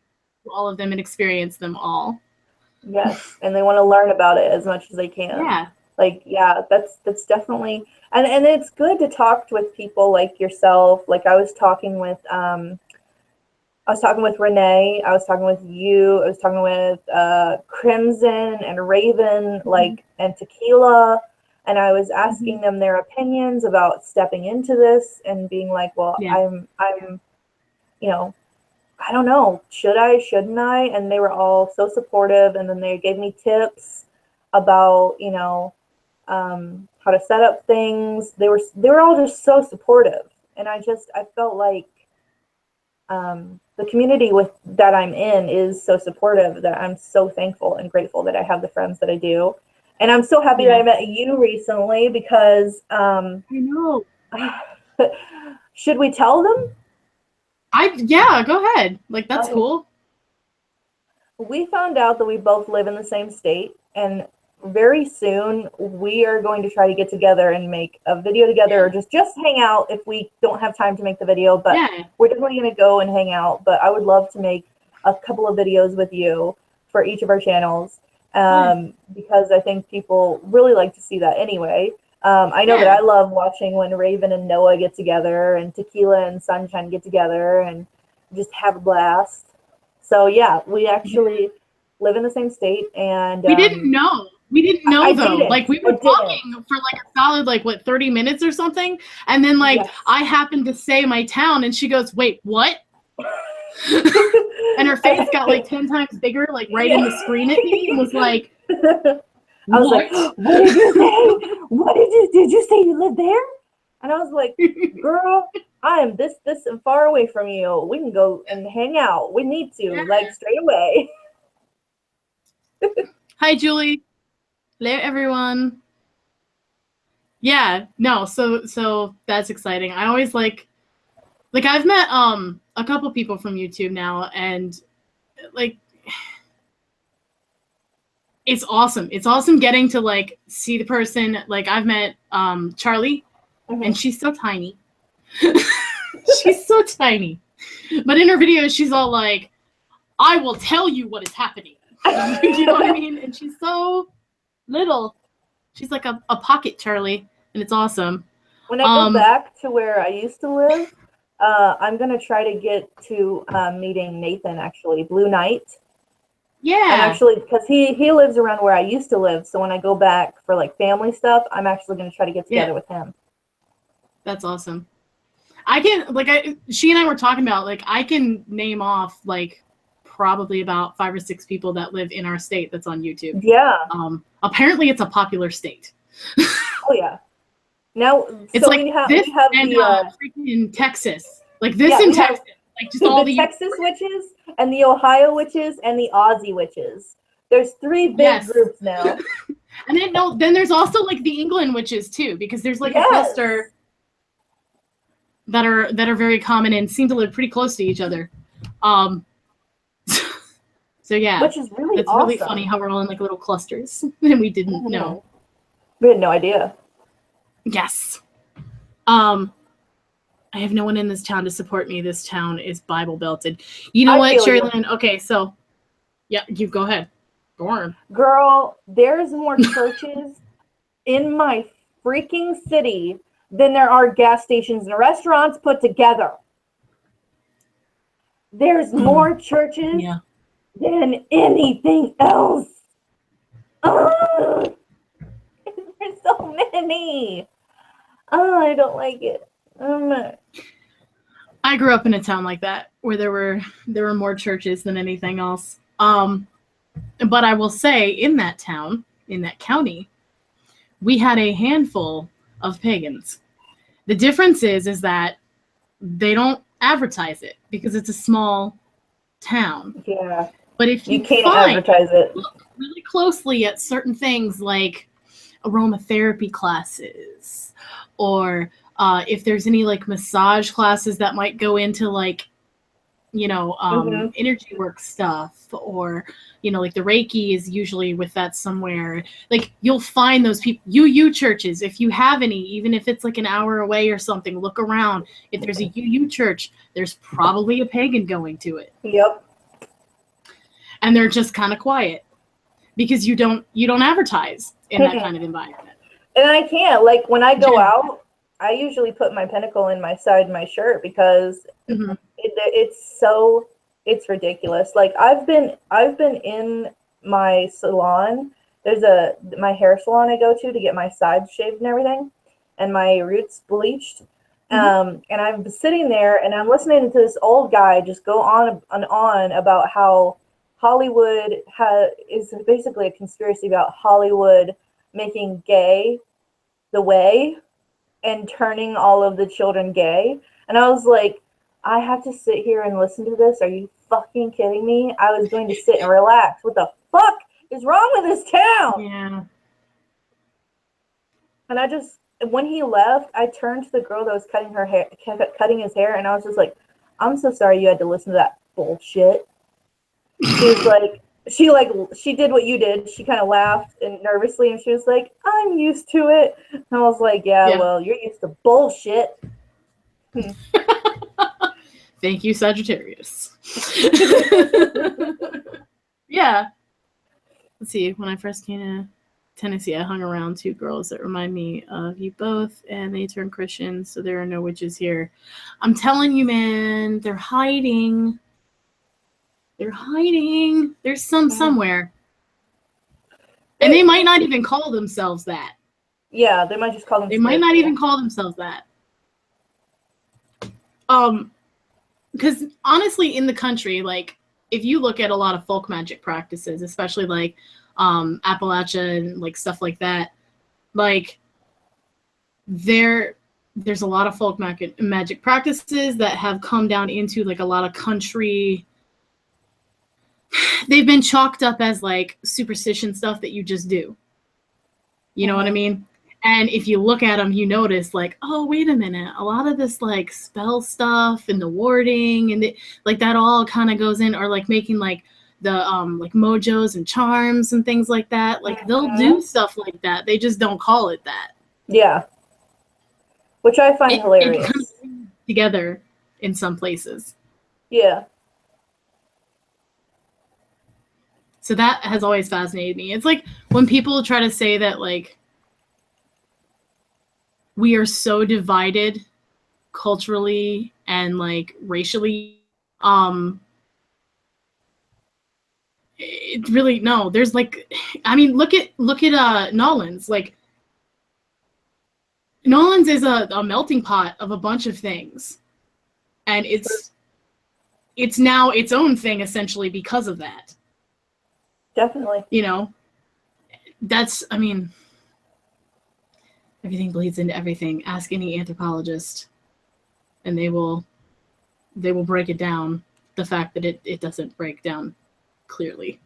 [SPEAKER 2] all of them, and experience them all.
[SPEAKER 1] Yes, and they want to learn about it as much as they can.
[SPEAKER 2] Yeah.
[SPEAKER 1] Like, yeah, that's definitely, and it's good to talk with people like yourself. Like, I was talking with Renee, I was talking with you, I was talking with Crimson and Raven, like, and Tequila, and I was asking them their opinions about stepping into this and being like, well, I'm you know, I don't know, should I, shouldn't I? And they were all so supportive, and then they gave me tips about, you know, how to set up things. They were all just so supportive, and I felt like the community that I'm in is so supportive that I'm so thankful and grateful that I have the friends that I do. And I'm so happy that I met you recently, because
[SPEAKER 2] I know.
[SPEAKER 1] Should we tell them?
[SPEAKER 2] Go ahead. Like, that's cool.
[SPEAKER 1] We found out that we both live in the same state, and very soon we are going to try to get together and make a video together, or just hang out if we don't have time to make the video, but we're definitely going to go and hang out. But I would love to make a couple of videos with you for each of our channels, because I think people really like to see that anyway. I know that I love watching when Raven and Noah get together, and Tequila and Sunshine get together and just have a blast. So yeah, we actually live in the same state, and
[SPEAKER 2] we didn't know. Though.
[SPEAKER 1] Didn't.
[SPEAKER 2] Like, we were talking for like a solid, like, 30 minutes or something, and then like I happened to say my town, and she goes, "Wait, what?" And her face got like 10 times bigger, like right in the screen at me, and was like,
[SPEAKER 1] I was like, "What did you say? What did you say you live there?" And I was like, "Girl, I am this and far away from you. We can go and hang out. We need to, like, straight away."
[SPEAKER 2] Hi, Julie. Hello, everyone. Yeah, no, so that's exciting. I always like I've met a couple people from YouTube now, and like, it's awesome. It's awesome getting to like see the person. Like, I've met Charlie, and she's so tiny. She's so tiny. But in her videos, she's all like, "I will tell you what is happening." You know what I mean? And she's so little. She's like a pocket Charlie, and it's awesome.
[SPEAKER 1] When I go back to where I used to live, I'm gonna try to get to meeting Nathan, actually, Blue Knight. Yeah. And actually, because he lives around where I used to live, so when I go back for like family stuff, I'm actually gonna try to get together with him.
[SPEAKER 2] That's awesome. I can she and I were talking about, like, I can name off like probably about 5 or 6 people that live in our state that's on YouTube.
[SPEAKER 1] Yeah.
[SPEAKER 2] Apparently it's a popular state.
[SPEAKER 1] Oh yeah. Now
[SPEAKER 2] it's
[SPEAKER 1] so
[SPEAKER 2] like
[SPEAKER 1] we have
[SPEAKER 2] freaking Texas. Like, this in Texas. Like just all
[SPEAKER 1] The Texas witches and the Ohio witches and the Aussie witches. There's 3 big groups now.
[SPEAKER 2] And then there's also like the England witches too, because there's like a cluster that are very common and seem to live pretty close to each other. So yeah,
[SPEAKER 1] which is really
[SPEAKER 2] it's
[SPEAKER 1] awesome.
[SPEAKER 2] really funny how we're all in like little clusters and we didn't know.
[SPEAKER 1] We had no idea.
[SPEAKER 2] Yes. I have no one in this town to support me. This town is Bible belted. You know what, Sherilyn? Okay, so yeah, you go ahead. Go on.
[SPEAKER 1] Girl, there's more churches in my freaking city than there are gas stations and restaurants put together. There's more churches than anything else. Oh, there's so many. Oh, I don't like it.
[SPEAKER 2] I grew up in a town like that where there were more churches than anything else. But I will say, in that town, in that county, we had a handful of pagans. The difference is that they don't advertise it because it's a small town.
[SPEAKER 1] Yeah.
[SPEAKER 2] But if you
[SPEAKER 1] can't advertise it,
[SPEAKER 2] look really closely at certain things like aromatherapy classes, or if there's any like massage classes that might go into like, you know, energy work stuff, or, you know, like the Reiki is usually with that somewhere. Like you'll find those people, UU churches, if you have any, even if it's like an hour away or something, look around. If there's a UU church, there's probably a pagan going to it.
[SPEAKER 1] Yep.
[SPEAKER 2] And they're just kind of quiet because you don't advertise in that kind of environment.
[SPEAKER 1] And I can't, like when I go out, I usually put my pentacle in my side of my shirt because it's ridiculous. Like I've been in my salon. There's my hair salon I go to get my sides shaved and everything, and my roots bleached. And I'm sitting there and I'm listening to this old guy just go on and on about how Hollywood is basically a conspiracy about Hollywood making gay the way and turning all of the children gay. And I was like, I have to sit here and listen to this? Are you fucking kidding me? I was going to sit and relax. What the fuck is wrong with this town?
[SPEAKER 2] Yeah.
[SPEAKER 1] And when he left, I turned to the girl that was cutting his hair, and I was just like, I'm so sorry you had to listen to that bullshit. She was like, she did what you did. She kind of laughed and nervously, and she was like, I'm used to it. And I was like, yeah. Well, you're used to bullshit.
[SPEAKER 2] Thank you, Sagittarius. Yeah. Let's see. When I first came to Tennessee, I hung around 2 girls that remind me of you both, and they turned Christian, so there are no witches here. I'm telling you, man, they're hiding. They're hiding. There's some somewhere. And they might not even call themselves that.
[SPEAKER 1] Yeah, they might just call them.
[SPEAKER 2] They might not even call themselves that. Because honestly, in the country, like if you look at a lot of folk magic practices, especially like Appalachia and like stuff like that, like there's a lot of folk magic practices that have come down into like a lot of country. They've been chalked up as like superstition stuff that you just do. You know what I mean? And if you look at them, you notice like, oh, wait a minute. A lot of this like spell stuff and the warding and like that all kind of goes in, or like making like the like mojos and charms and things like that. Like they'll do stuff like that. They just don't call it that. Yeah.
[SPEAKER 1] Which I find hilarious.
[SPEAKER 2] It comes together in some places.
[SPEAKER 1] Yeah.
[SPEAKER 2] So that has always fascinated me. It's like when people try to say that like we are so divided culturally and like racially, it really, no, there's like, I mean, look at Nolans. Like Nolans is a melting pot of a bunch of things, and it's now its own thing essentially because of that.
[SPEAKER 1] Definitely.
[SPEAKER 2] You know, I mean, everything bleeds into everything. Ask any anthropologist and they will they will break it down. The fact that it doesn't break down clearly.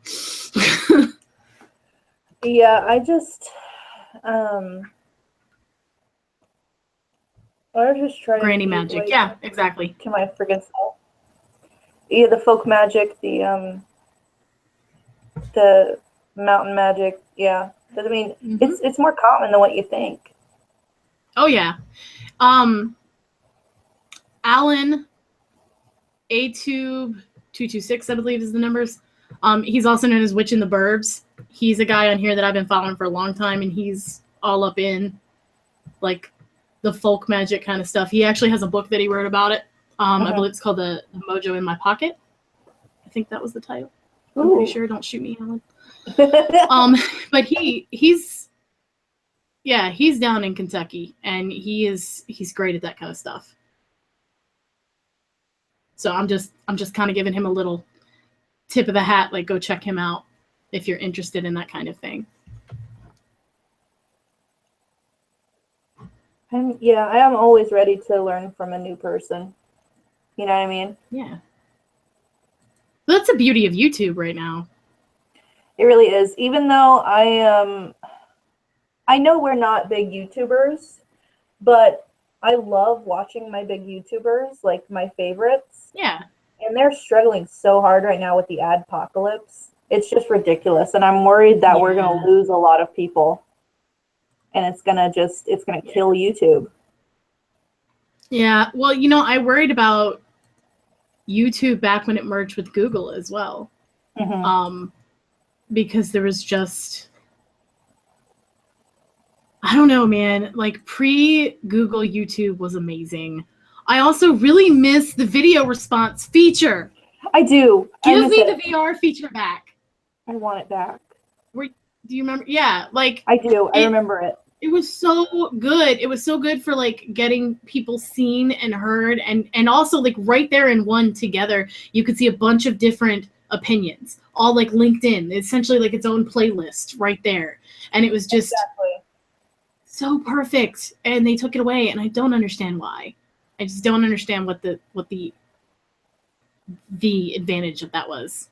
[SPEAKER 1] Yeah, I just I was just trying
[SPEAKER 2] Granny
[SPEAKER 1] to
[SPEAKER 2] magic.
[SPEAKER 1] like,
[SPEAKER 2] Yeah, exactly.
[SPEAKER 1] to my friggin' self. Yeah, the folk magic, the mountain magic. Yeah, but I mean, it's more common than what you think.
[SPEAKER 2] Oh yeah. Alan ATube 226, I believe is the numbers. He's also known as Witch in the Burbs. He's a guy on here that I've been following for a long time, and he's all up in like the folk magic kind of stuff. He actually has a book that he wrote about it. I believe it's called the Mojo in My Pocket. I think that was the title. I'm pretty sure. Don't shoot me, Alan. But he's down in Kentucky, and he's great at that kind of stuff. So I'm just kind of giving him a little tip of the hat, like go check him out if you're interested in that kind of thing.
[SPEAKER 1] Yeah, I am always ready to learn from a new person. You know what I mean?
[SPEAKER 2] Yeah. That's the beauty of YouTube right now.
[SPEAKER 1] It really is. Even though I know we're not big YouTubers, but I love watching my big YouTubers, like my favorites.
[SPEAKER 2] Yeah.
[SPEAKER 1] And they're struggling so hard right now with the adpocalypse. It's just ridiculous. And I'm worried that we're going to lose a lot of people. And it's going to kill YouTube.
[SPEAKER 2] Yeah. Well, you know, I worried about YouTube back when it merged with Google as well. Because there was just, I don't know, man, like pre-Google YouTube was amazing. I also really miss the video response feature.
[SPEAKER 1] I do.
[SPEAKER 2] Give me the VR feature back.
[SPEAKER 1] I want it back.
[SPEAKER 2] Do you remember? Yeah, like
[SPEAKER 1] I do. I remember it.
[SPEAKER 2] It was so good. It was so good for like getting people seen and heard, and also like right there in one together, you could see a bunch of different opinions, all like linked in. Essentially like its own playlist right there. And it was just so perfect. And they took it away, and I don't understand why. I just don't understand what the advantage of that was.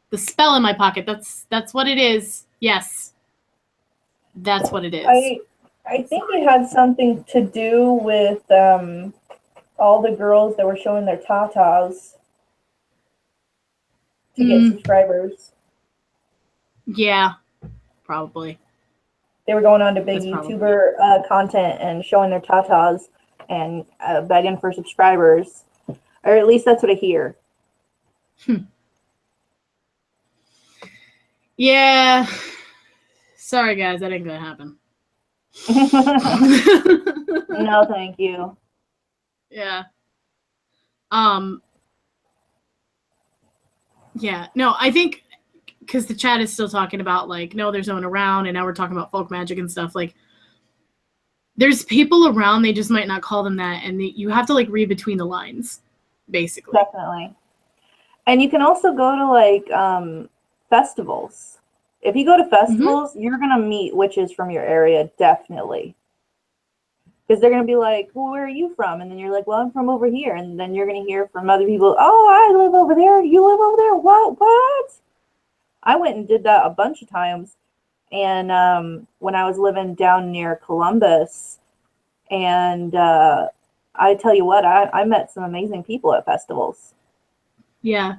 [SPEAKER 2] The spell in my pocket. That's what it is. Yes. That's what it is.
[SPEAKER 1] I think it had something to do with all the girls that were showing their tatas to get subscribers.
[SPEAKER 2] Yeah, probably.
[SPEAKER 1] They were going on to big YouTuber content and showing their tatas and begging for subscribers. Or at least that's what I hear.
[SPEAKER 2] Yeah. Sorry, guys. That ain't going to happen.
[SPEAKER 1] No, thank you.
[SPEAKER 2] Yeah. Yeah. No, I think because the chat is still talking about like, no, there's no one around, and now we're talking about folk magic and stuff. Like, there's people around, they just might not call them that, and you have to like read between the lines, basically.
[SPEAKER 1] Definitely. And you can also go to like festivals. If you go to festivals, you're going to meet witches from your area, definitely. Because they're going to be like, well, where are you from? And then you're like, well, I'm from over here. And then you're going to hear from other people, oh, I live over there. You live over there? What? I went and did that a bunch of times. And when I was living down near Columbus, and I tell you what, I met some amazing people at festivals.
[SPEAKER 2] Yeah.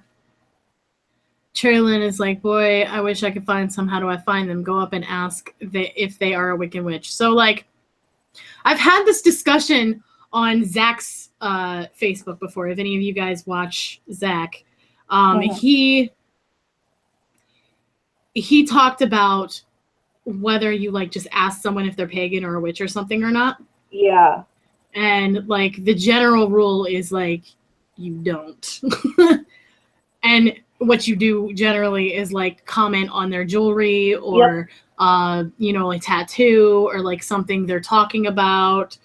[SPEAKER 2] Cherilyn is like, boy, I wish I could find some. How do I find them? Go up and ask if they are a Wiccan witch. So, like, I've had this discussion on Zach's Facebook before. If any of you guys watch Zach, he talked about whether you, like, just ask someone if they're pagan or a witch or something or not.
[SPEAKER 1] Yeah.
[SPEAKER 2] And, like, the general rule is, like, you don't. And what you do generally is like comment on their jewelry or, you know, a tattoo or like something they're talking about.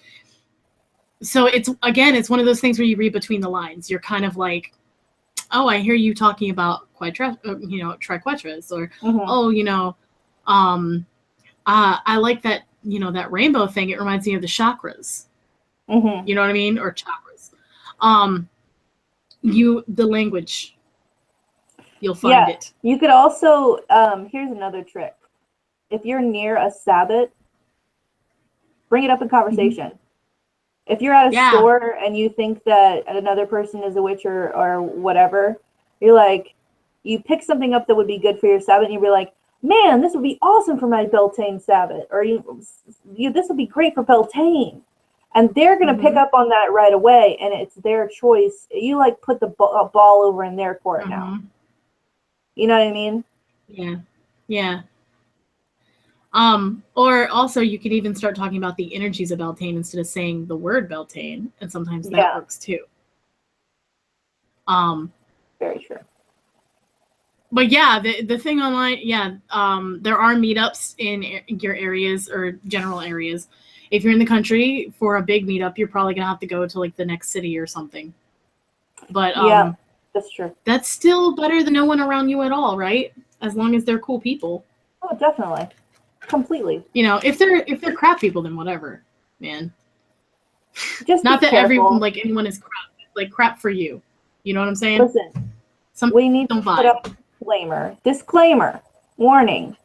[SPEAKER 2] So it's, again, it's one of those things where you read between the lines. You're kind of like, oh, I hear you talking about triquetras, or, oh, you know, I like that, you know, that rainbow thing. It reminds me of the chakras. You know what I mean? Or chakras. the language, you'll find it.
[SPEAKER 1] You could also, here's another trick. If you're near a Sabbath, bring it up in conversation. If you're at a store and you think that another person is a witch or whatever, you're like, you pick something up that would be good for your Sabbath, and you'll be like, man, this would be awesome for my Beltane Sabbath, or this would be great for Beltane. And they're going to pick up on that right away, and it's their choice. You, like, put the ball over in their court now. You know what I mean?
[SPEAKER 2] Yeah. Yeah. Or also you could even start talking about the energies of Beltane instead of saying the word Beltane, and sometimes that works too.
[SPEAKER 1] Very true.
[SPEAKER 2] But yeah, the thing online, there are meetups in your areas or general areas. If you're in the country for a big meetup, you're probably gonna have to go to like the next city or something. But
[SPEAKER 1] yeah, that's true.
[SPEAKER 2] That's still better than no one around you at all, right? As long as they're cool people.
[SPEAKER 1] Oh, definitely. Completely.
[SPEAKER 2] You know, if they're crap people, then whatever, man.
[SPEAKER 1] Just
[SPEAKER 2] not that
[SPEAKER 1] careful.
[SPEAKER 2] anyone is crap, like crap for you. You know what I'm saying?
[SPEAKER 1] Listen, we need to put up disclaimer, warning.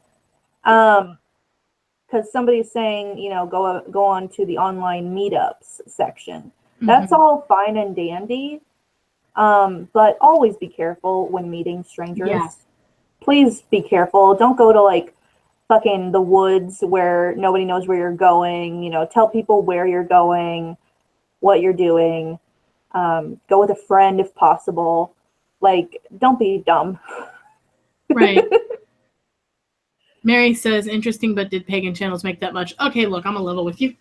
[SPEAKER 1] Because somebody's saying, you know, go on to the online meetups section. That's all fine and dandy. But always be careful when meeting strangers. Yeah. Please be careful. Don't go to like fucking the woods where nobody knows where you're going. You know, tell people where you're going, what you're doing. Go with a friend if possible. Like, don't be dumb.
[SPEAKER 2] Right. Mary says, interesting, but did pagan channels make that much? Okay, look, I'm a level with you.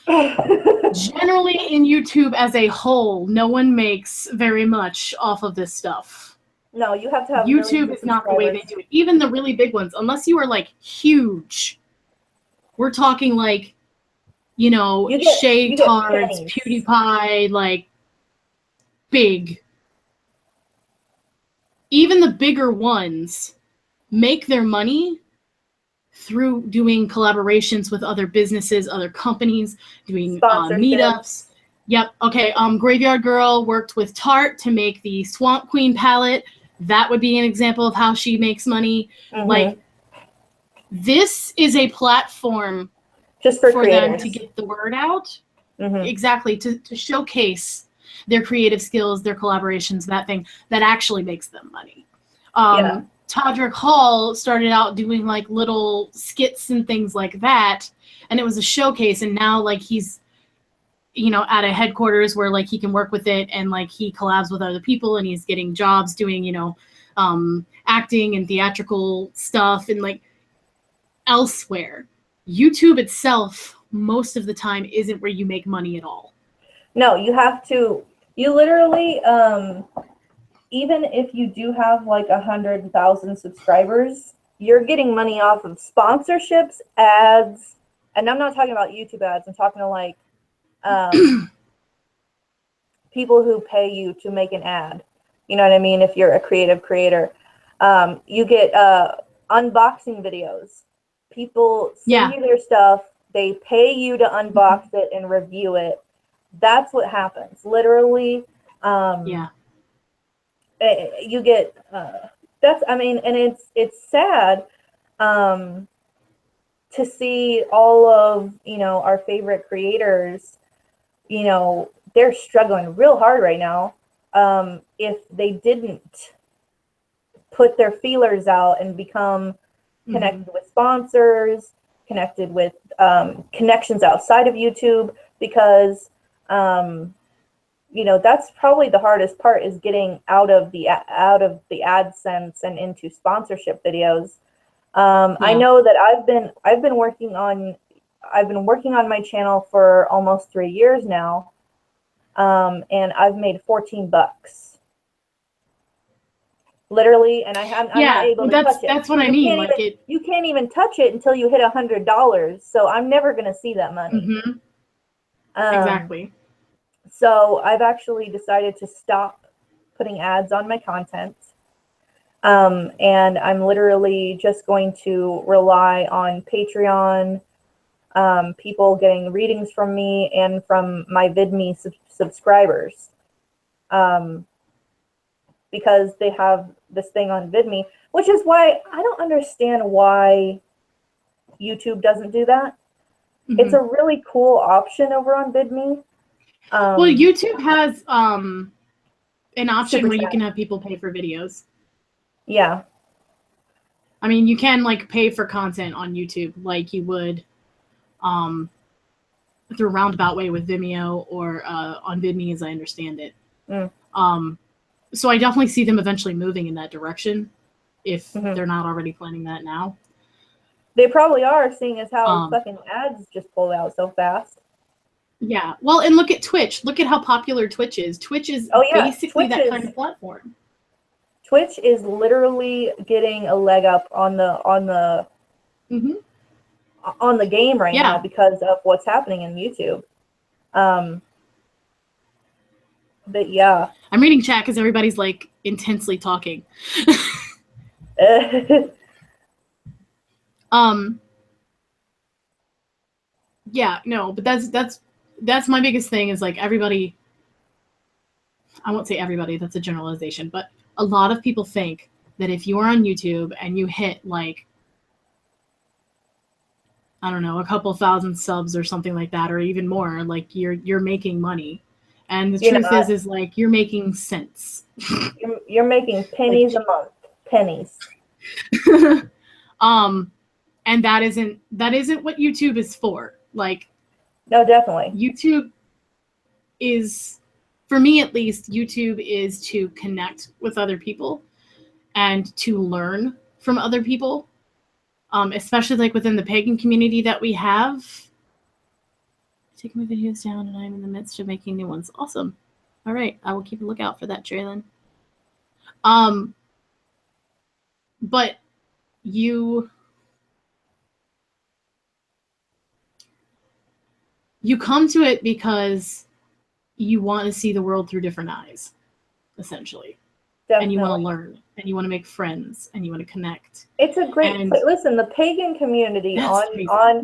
[SPEAKER 2] Generally, in YouTube as a whole, no one makes very much off of this stuff.
[SPEAKER 1] No, you have to have
[SPEAKER 2] YouTube is not the way they do it. Even the really big ones, unless you are like huge. We're talking like, you know, Shay Tards, PewDiePie, like big. Even the bigger ones make their money through doing collaborations with other businesses, other companies, doing meetups. Yep. Okay. Graveyard Girl worked with Tarte to make the Swamp Queen palette. That would be an example of how she makes money. Like, this is a platform
[SPEAKER 1] just for
[SPEAKER 2] them to get the word out. Exactly. To showcase their creative skills, their collaborations, that thing that actually makes them money. Todrick Hall started out doing like little skits and things like that, and it was a showcase, and now like he's, you know, at a headquarters where like he can work with it, and like he collabs with other people, and he's getting jobs doing, you know, acting and theatrical stuff, and like elsewhere. YouTube itself most of the time isn't where you make money at all.
[SPEAKER 1] No, you literally even if you do have like 100,000 subscribers, you're getting money off of sponsorships, ads, and I'm not talking about YouTube ads. I'm talking to like people who pay you to make an ad. You know what I mean? If you're a creative creator, you get unboxing videos. People send you their stuff. They pay you to unbox it and review it. That's what happens. Literally. You get and it's sad to see all of, you know, our favorite creators, you know, they're struggling real hard right now. If they didn't put their feelers out and become connected with sponsors, connected with connections outside of YouTube, because you know, that's probably the hardest part, is getting out of the AdSense and into sponsorship videos. I know that I've been working on my channel for almost 3 years now, and I've made $14, literally, and I'm not able to touch it.
[SPEAKER 2] That's what I mean.
[SPEAKER 1] You can't even touch it until you hit $100. So I'm never going to see that money.
[SPEAKER 2] Exactly.
[SPEAKER 1] So I've actually decided to stop putting ads on my content. And I'm literally just going to rely on Patreon, people getting readings from me and from my VidMe subscribers. because they have this thing on VidMe, which is why I don't understand why YouTube doesn't do that. Mm-hmm. It's a really cool option over on VidMe.
[SPEAKER 2] Well, YouTube has an option where you can have people pay for videos.
[SPEAKER 1] Yeah.
[SPEAKER 2] I mean, you can like pay for content on YouTube like you would through a roundabout way with Vimeo or on VidMe, as I understand it. So I definitely see them eventually moving in that direction if they're not already planning that now.
[SPEAKER 1] They probably are, seeing as how fucking ads just pulled out so fast.
[SPEAKER 2] Yeah. Well, and look at Twitch. Look at how popular Twitch is. Twitch is basically that kind of platform.
[SPEAKER 1] Twitch is literally getting a leg up on the game right now because of what's happening in YouTube. But yeah,
[SPEAKER 2] I'm reading chat because everybody's like intensely talking. Yeah, no, but that's my biggest thing is like everybody. I won't say everybody, that's a generalization, but a lot of people think that if you are on YouTube and you hit like, I don't know, a couple thousand subs or something like that, or even more, like you're making money. And the truth is like you're making cents.
[SPEAKER 1] You're making pennies a month. Pennies.
[SPEAKER 2] And that isn't what YouTube is for. Like,
[SPEAKER 1] no, definitely.
[SPEAKER 2] YouTube is, for me at least, YouTube is to connect with other people and to learn from other people, especially like within the pagan community that we have. Taking my videos down and I'm in the midst of making new ones. Awesome. All right, I will keep a lookout for that, Traylon. But you come to it because you want to see the world through different eyes, essentially. Definitely. And you want to learn, and you want to make friends, and you want to connect.
[SPEAKER 1] It's a great listen, the pagan community on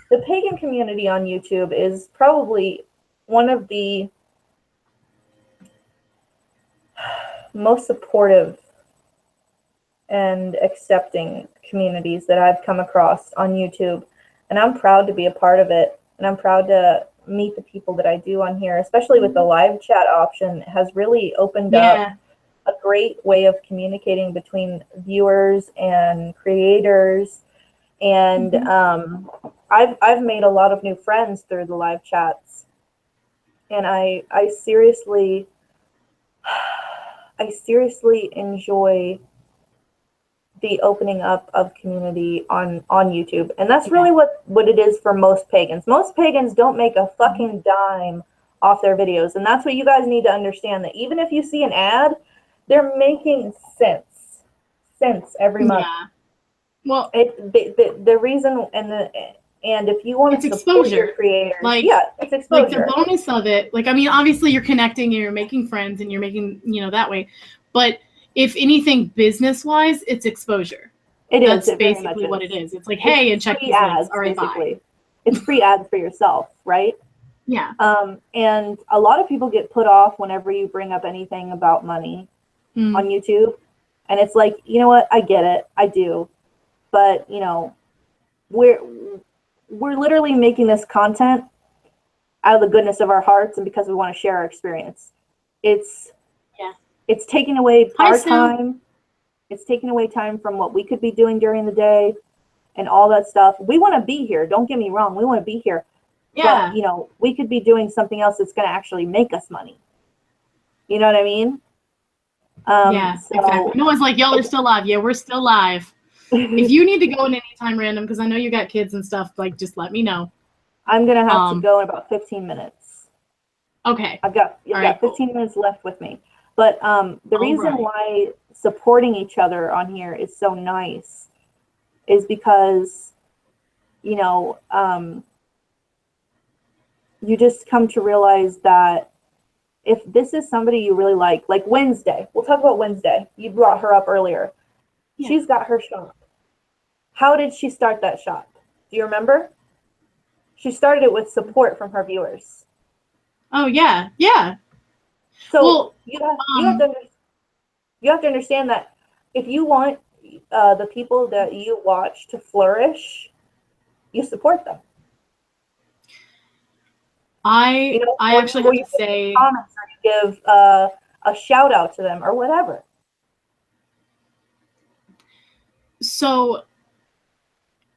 [SPEAKER 1] the pagan community on YouTube is probably one of the most supportive and accepting communities that I've come across on YouTube. And I'm proud to be a part of it. And I'm proud to meet the people that I do on here, especially with the live chat option. It has really opened up a great way of communicating between viewers and creators. And I've made a lot of new friends through the live chats. And I seriously enjoy the opening up of community on YouTube. And that's really what it is for most pagans. Most pagans don't make a fucking dime off their videos. And that's what you guys need to understand, that even if you see an ad, they're making cents every month. Yeah.
[SPEAKER 2] Well,
[SPEAKER 1] the reason and if you want to support your creators, it's exposure.
[SPEAKER 2] Like the bonus of it, like, I mean, obviously you're connecting and you're making friends and you're making, that way. But if anything business-wise, it's exposure. That's basically what it is. It's like, hey, and check these links. All right, bye.
[SPEAKER 1] It's free ads for yourself, right?
[SPEAKER 2] Yeah.
[SPEAKER 1] And a lot of people get put off whenever you bring up anything about money on YouTube. And it's like, you know what? I get it. I do. But, we're literally making this content out of the goodness of our hearts and because we want to share our experience. It's taking away our time. It's taking away time from what we could be doing during the day and all that stuff. We want to be here. Don't get me wrong. We want to be here.
[SPEAKER 2] Yeah.
[SPEAKER 1] But, we could be doing something else that's going to actually make us money. You know what I mean?
[SPEAKER 2] Exactly. No one's like, y'all are still live. Yeah, we're still live. If you need to go in anytime, Random, because I know you got kids and stuff, like, just let me know.
[SPEAKER 1] I'm going to have to go in about 15 minutes.
[SPEAKER 2] Okay.
[SPEAKER 1] I've got 15 minutes left with me. But the reason why supporting each other on here is so nice is because, you just come to realize that if this is somebody you really like Wednesday, we'll talk about Wednesday. You brought her up earlier. Yeah. She's got her shop. How did she start that shop? Do you remember? She started it with support from her viewers.
[SPEAKER 2] Oh, yeah. Yeah.
[SPEAKER 1] So
[SPEAKER 2] Well,
[SPEAKER 1] you have to understand that if you want the people that you watch to flourish, you support them.
[SPEAKER 2] I actually have
[SPEAKER 1] you
[SPEAKER 2] to say,
[SPEAKER 1] comments or you give a shout out to them or whatever.
[SPEAKER 2] so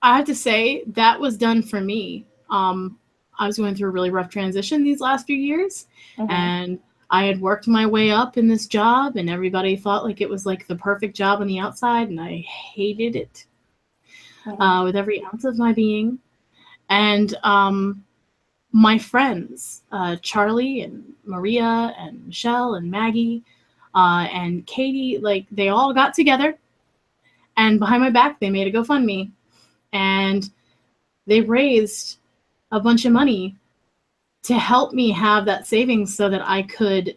[SPEAKER 2] I have to say that was done for me. I was going through a really rough transition these last few years, and I had worked my way up in this job, and everybody thought like it was like the perfect job on the outside, and I hated it with every ounce of my being. And my friends, Charlie and Maria and Michelle and Maggie and Katie, like they all got together, and behind my back they made a GoFundMe, and they raised a bunch of money to help me have that savings so that I could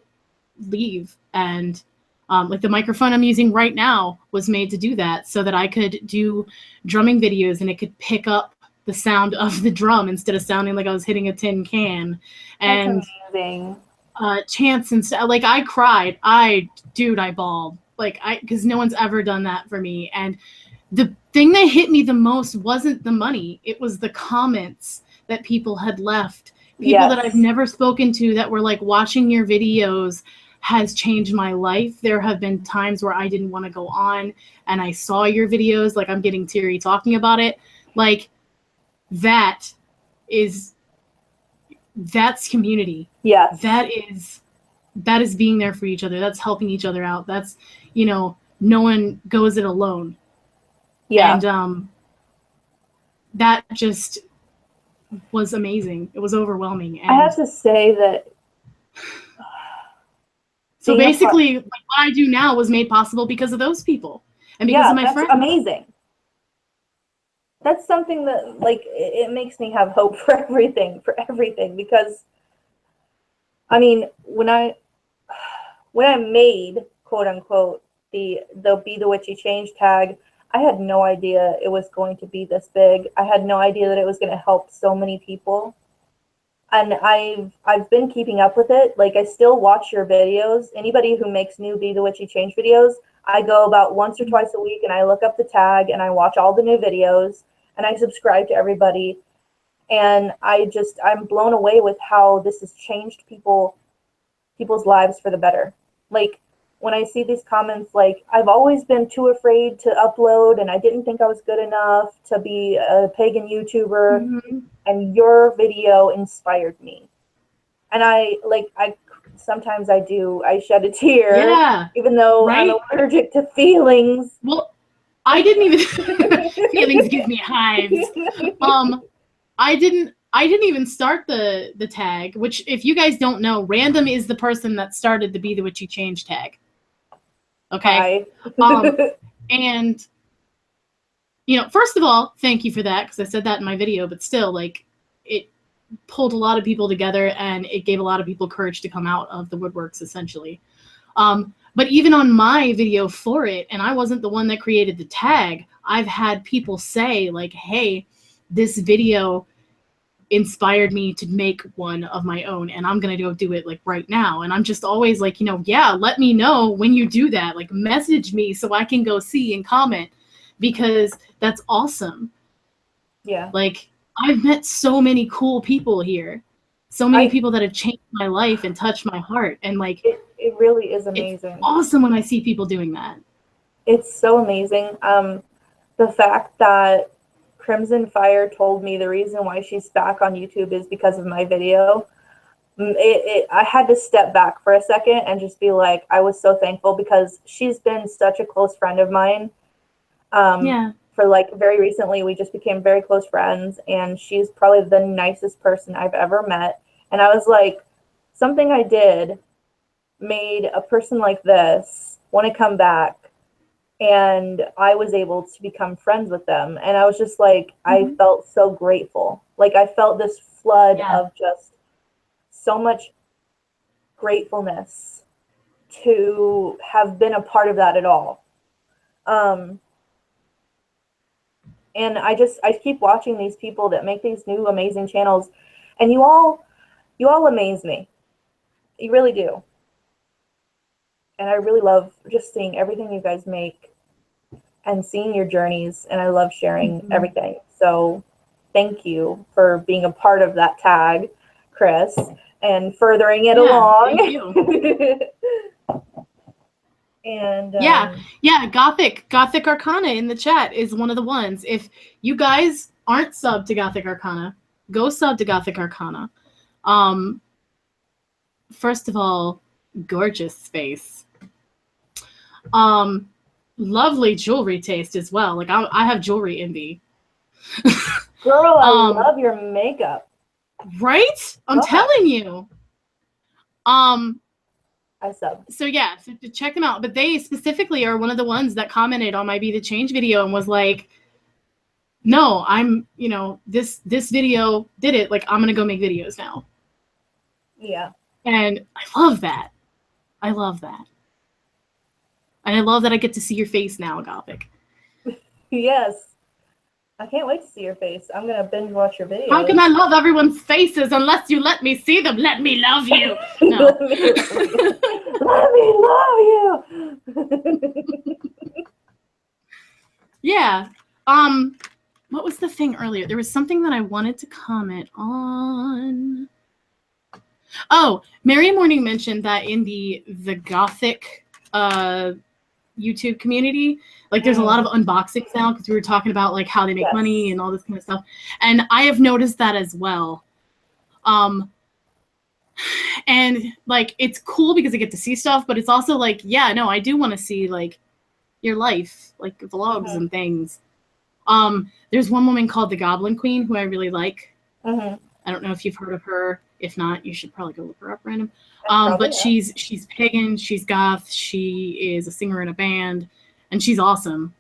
[SPEAKER 2] leave. And like the microphone I'm using right now was made to do that, so that I could do drumming videos and it could pick up the sound of the drum instead of sounding like I was hitting a tin can. And
[SPEAKER 1] that's amazing.
[SPEAKER 2] Chance and stuff. Like I cried. I bawled. Like because no one's ever done that for me. And the thing that hit me the most wasn't the money. It was the comments that people had left. People that I've never spoken to that were like, watching your videos has changed my life. There have been times where I didn't want to go on and I saw your videos. Like I'm getting teary talking about it. Like that's community.
[SPEAKER 1] Yeah.
[SPEAKER 2] That is being there for each other. That's helping each other out. That's, no one goes it alone.
[SPEAKER 1] Yeah.
[SPEAKER 2] And that just was amazing. It was overwhelming. And
[SPEAKER 1] I have to say that.
[SPEAKER 2] So basically, what I do now was made possible because of those people and because of my friends.
[SPEAKER 1] Amazing. That's something that, like, it makes me have hope for everything, because, I mean, when I made, quote unquote, the Be the Witchy Change tag, I had no idea it was going to be this big. I had no idea that it was going to help so many people. And I've been keeping up with it. Like, I still watch your videos. Anybody who makes new Be the Witchy Change videos, I go about once or twice a week and I look up the tag and I watch all the new videos and I subscribe to everybody. And I'm blown away with how this has changed people's lives for the better. Like, when I see these comments, like, I've always been too afraid to upload and I didn't think I was good enough to be a pagan YouTuber, and your video inspired me. And I sometimes I shed a tear, even though I'm allergic to feelings.
[SPEAKER 2] Well, I didn't even feelings give me hives. I didn't even start the tag, which, if you guys don't know, Random is the person that started the Be the Witchy Change tag. Okay. And first of all, thank you for that, because I said that in my video, but still, like, it pulled a lot of people together and it gave a lot of people courage to come out of the woodworks, essentially. But even on my video for it, and I wasn't the one that created the tag, I've had people say, like, hey, this video inspired me to make one of my own, and I'm gonna go do it, like, right now. And I'm just always like, yeah, let me know when you do that. Like, message me so I can go see and comment, because that's awesome.
[SPEAKER 1] Yeah.
[SPEAKER 2] Like, I've met so many cool people here. So many people that have changed my life and touched my heart. And, like,
[SPEAKER 1] it really is amazing.
[SPEAKER 2] It's awesome when I see people doing that. It's
[SPEAKER 1] so amazing. The fact that Crimson Fire told me the reason why she's back on YouTube is because of my video. I had to step back for a second and just be like, I was so thankful, because she's been such a close friend of mine. For, like, very recently, we just became very close friends, and she's probably the nicest person I've ever met. And I was like, something I did made a person like this want to come back, and I was able to become friends with them. And I was just like, I felt so grateful. Like, I felt this flood of just so much gratefulness to have been a part of that at all. And I keep watching these people that make these new amazing channels, and you all amaze me. You really do. I really love just seeing everything you guys make and seeing your journeys, and I love sharing everything. So thank you for being a part of that tag, Cris, and furthering it along.
[SPEAKER 2] Thank you.
[SPEAKER 1] And
[SPEAKER 2] Gothic Arcana in the chat is one of the ones. If you guys aren't subbed to Gothic Arcana, go sub to Gothic Arcana. First of all, gorgeous space. Lovely jewelry taste as well. Like I have jewelry envy.
[SPEAKER 1] Girl, I love your makeup.
[SPEAKER 2] Right? I'm telling you.
[SPEAKER 1] I subbed.
[SPEAKER 2] So yeah, so to check them out. But they specifically are one of the ones that commented on my Be the Change video and was like, no, I'm, this video did it. Like, I'm going to go make videos now.
[SPEAKER 1] Yeah.
[SPEAKER 2] And I love that. I love that. And I love that I get to see your face now, Gothic.
[SPEAKER 1] Yes. I can't wait to see your face. I'm going to binge watch your videos.
[SPEAKER 2] How can I love everyone's faces unless you let me see them? Let me love you. No.
[SPEAKER 1] Let me love you.
[SPEAKER 2] Yeah. What was the thing earlier? There was something that I wanted to comment on. Oh, Mary Morning mentioned that in the Gothic YouTube community, like there's a lot of unboxings now because we were talking about like how they make money and all this kind of stuff. And I have noticed that as well. And like it's cool because I get to see stuff, but it's also like, yeah, no, I do want to see like your life, like vlogs and things. There's one woman called the Goblin Queen who I really like. I don't know if you've heard of her. If not, you should probably go look her up random. But she's pagan, she's goth, she is a singer in a band, and she's awesome.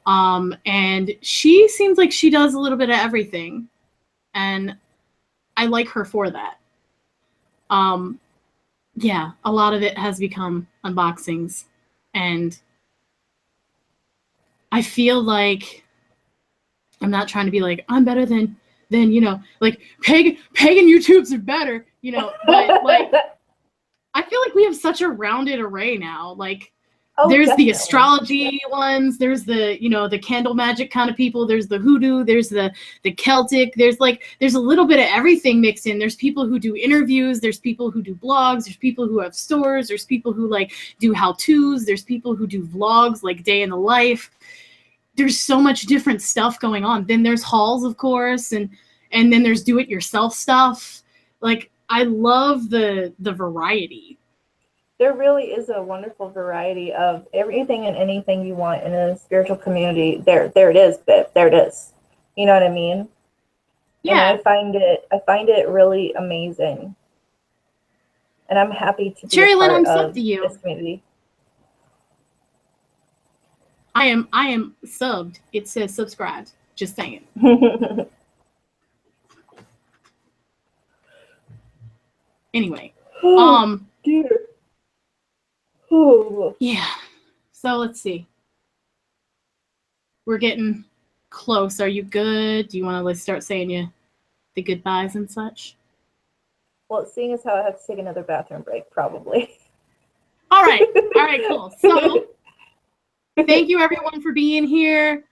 [SPEAKER 2] And she seems like she does a little bit of everything. And I like her for that. Yeah, a lot of it has become unboxings. And I feel like I'm not trying to be like, I'm better than like pagan YouTubes are better, but like I feel like we have such a rounded array now. Like there's definitely the astrology ones, there's the the candle magic kind of people, there's the hoodoo, there's the Celtic, there's a little bit of everything mixed in. There's people who do interviews, there's people who do blogs, there's people who have stores, there's people who like do how-tos, there's people who do vlogs like day in the life. There's so much different stuff going on. Then there's hauls, of course, and then there's do-it-yourself stuff. Like, I love the variety.
[SPEAKER 1] There really is a wonderful variety of everything and anything you want in a spiritual community. There it is, Bip. There it is. You know what I mean? Yeah. And I find it really amazing. And I'm happy to be
[SPEAKER 2] Cherry
[SPEAKER 1] a part
[SPEAKER 2] Lynn, I'm
[SPEAKER 1] of
[SPEAKER 2] subbed to you.
[SPEAKER 1] This community.
[SPEAKER 2] I am subbed. It says subscribed. Just saying. Anyway.
[SPEAKER 1] Dear. Oh.
[SPEAKER 2] Yeah. So let's see. We're getting close. Are you good? Do you want to start saying the goodbyes and such?
[SPEAKER 1] Well, seeing as how I have to take another bathroom break, probably.
[SPEAKER 2] All right, cool. So thank you everyone for being here.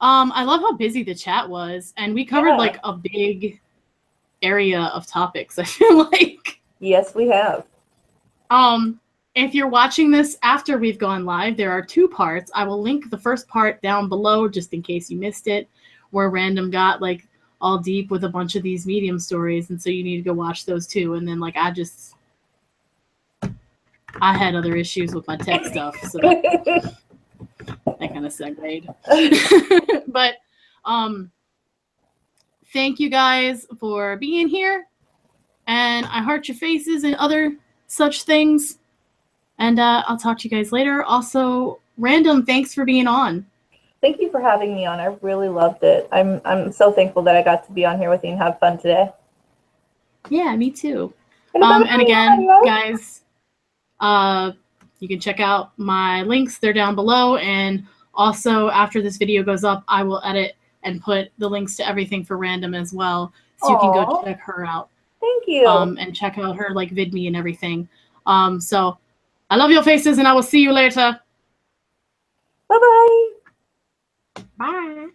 [SPEAKER 2] I love how busy the chat was, and we covered like a big area of topics, I feel like.
[SPEAKER 1] Yes, we have.
[SPEAKER 2] If you're watching this after we've gone live, there are 2 parts. I will link the first part down below just in case you missed it, where Random got like all deep with a bunch of these medium stories, and so you need to go watch those too. And then like I had other issues with my tech stuff, so that kind of segued. But thank you guys for being here, and I heart your faces and other such things. And I'll talk to you guys later. Also, Random, thanks for being on.
[SPEAKER 1] Thank you for having me on. I really loved it. I'm so thankful that I got to be on here with you and have fun today.
[SPEAKER 2] Yeah, me too. And again, guys, you can check out my links. They're down below. And also, after this video goes up, I will edit and put the links to everything for Random as well. So you can go check her out.
[SPEAKER 1] Thank you.
[SPEAKER 2] And check out her like VidMe and everything. So I love your faces, and I will see you later.
[SPEAKER 1] Bye-bye.
[SPEAKER 2] Bye.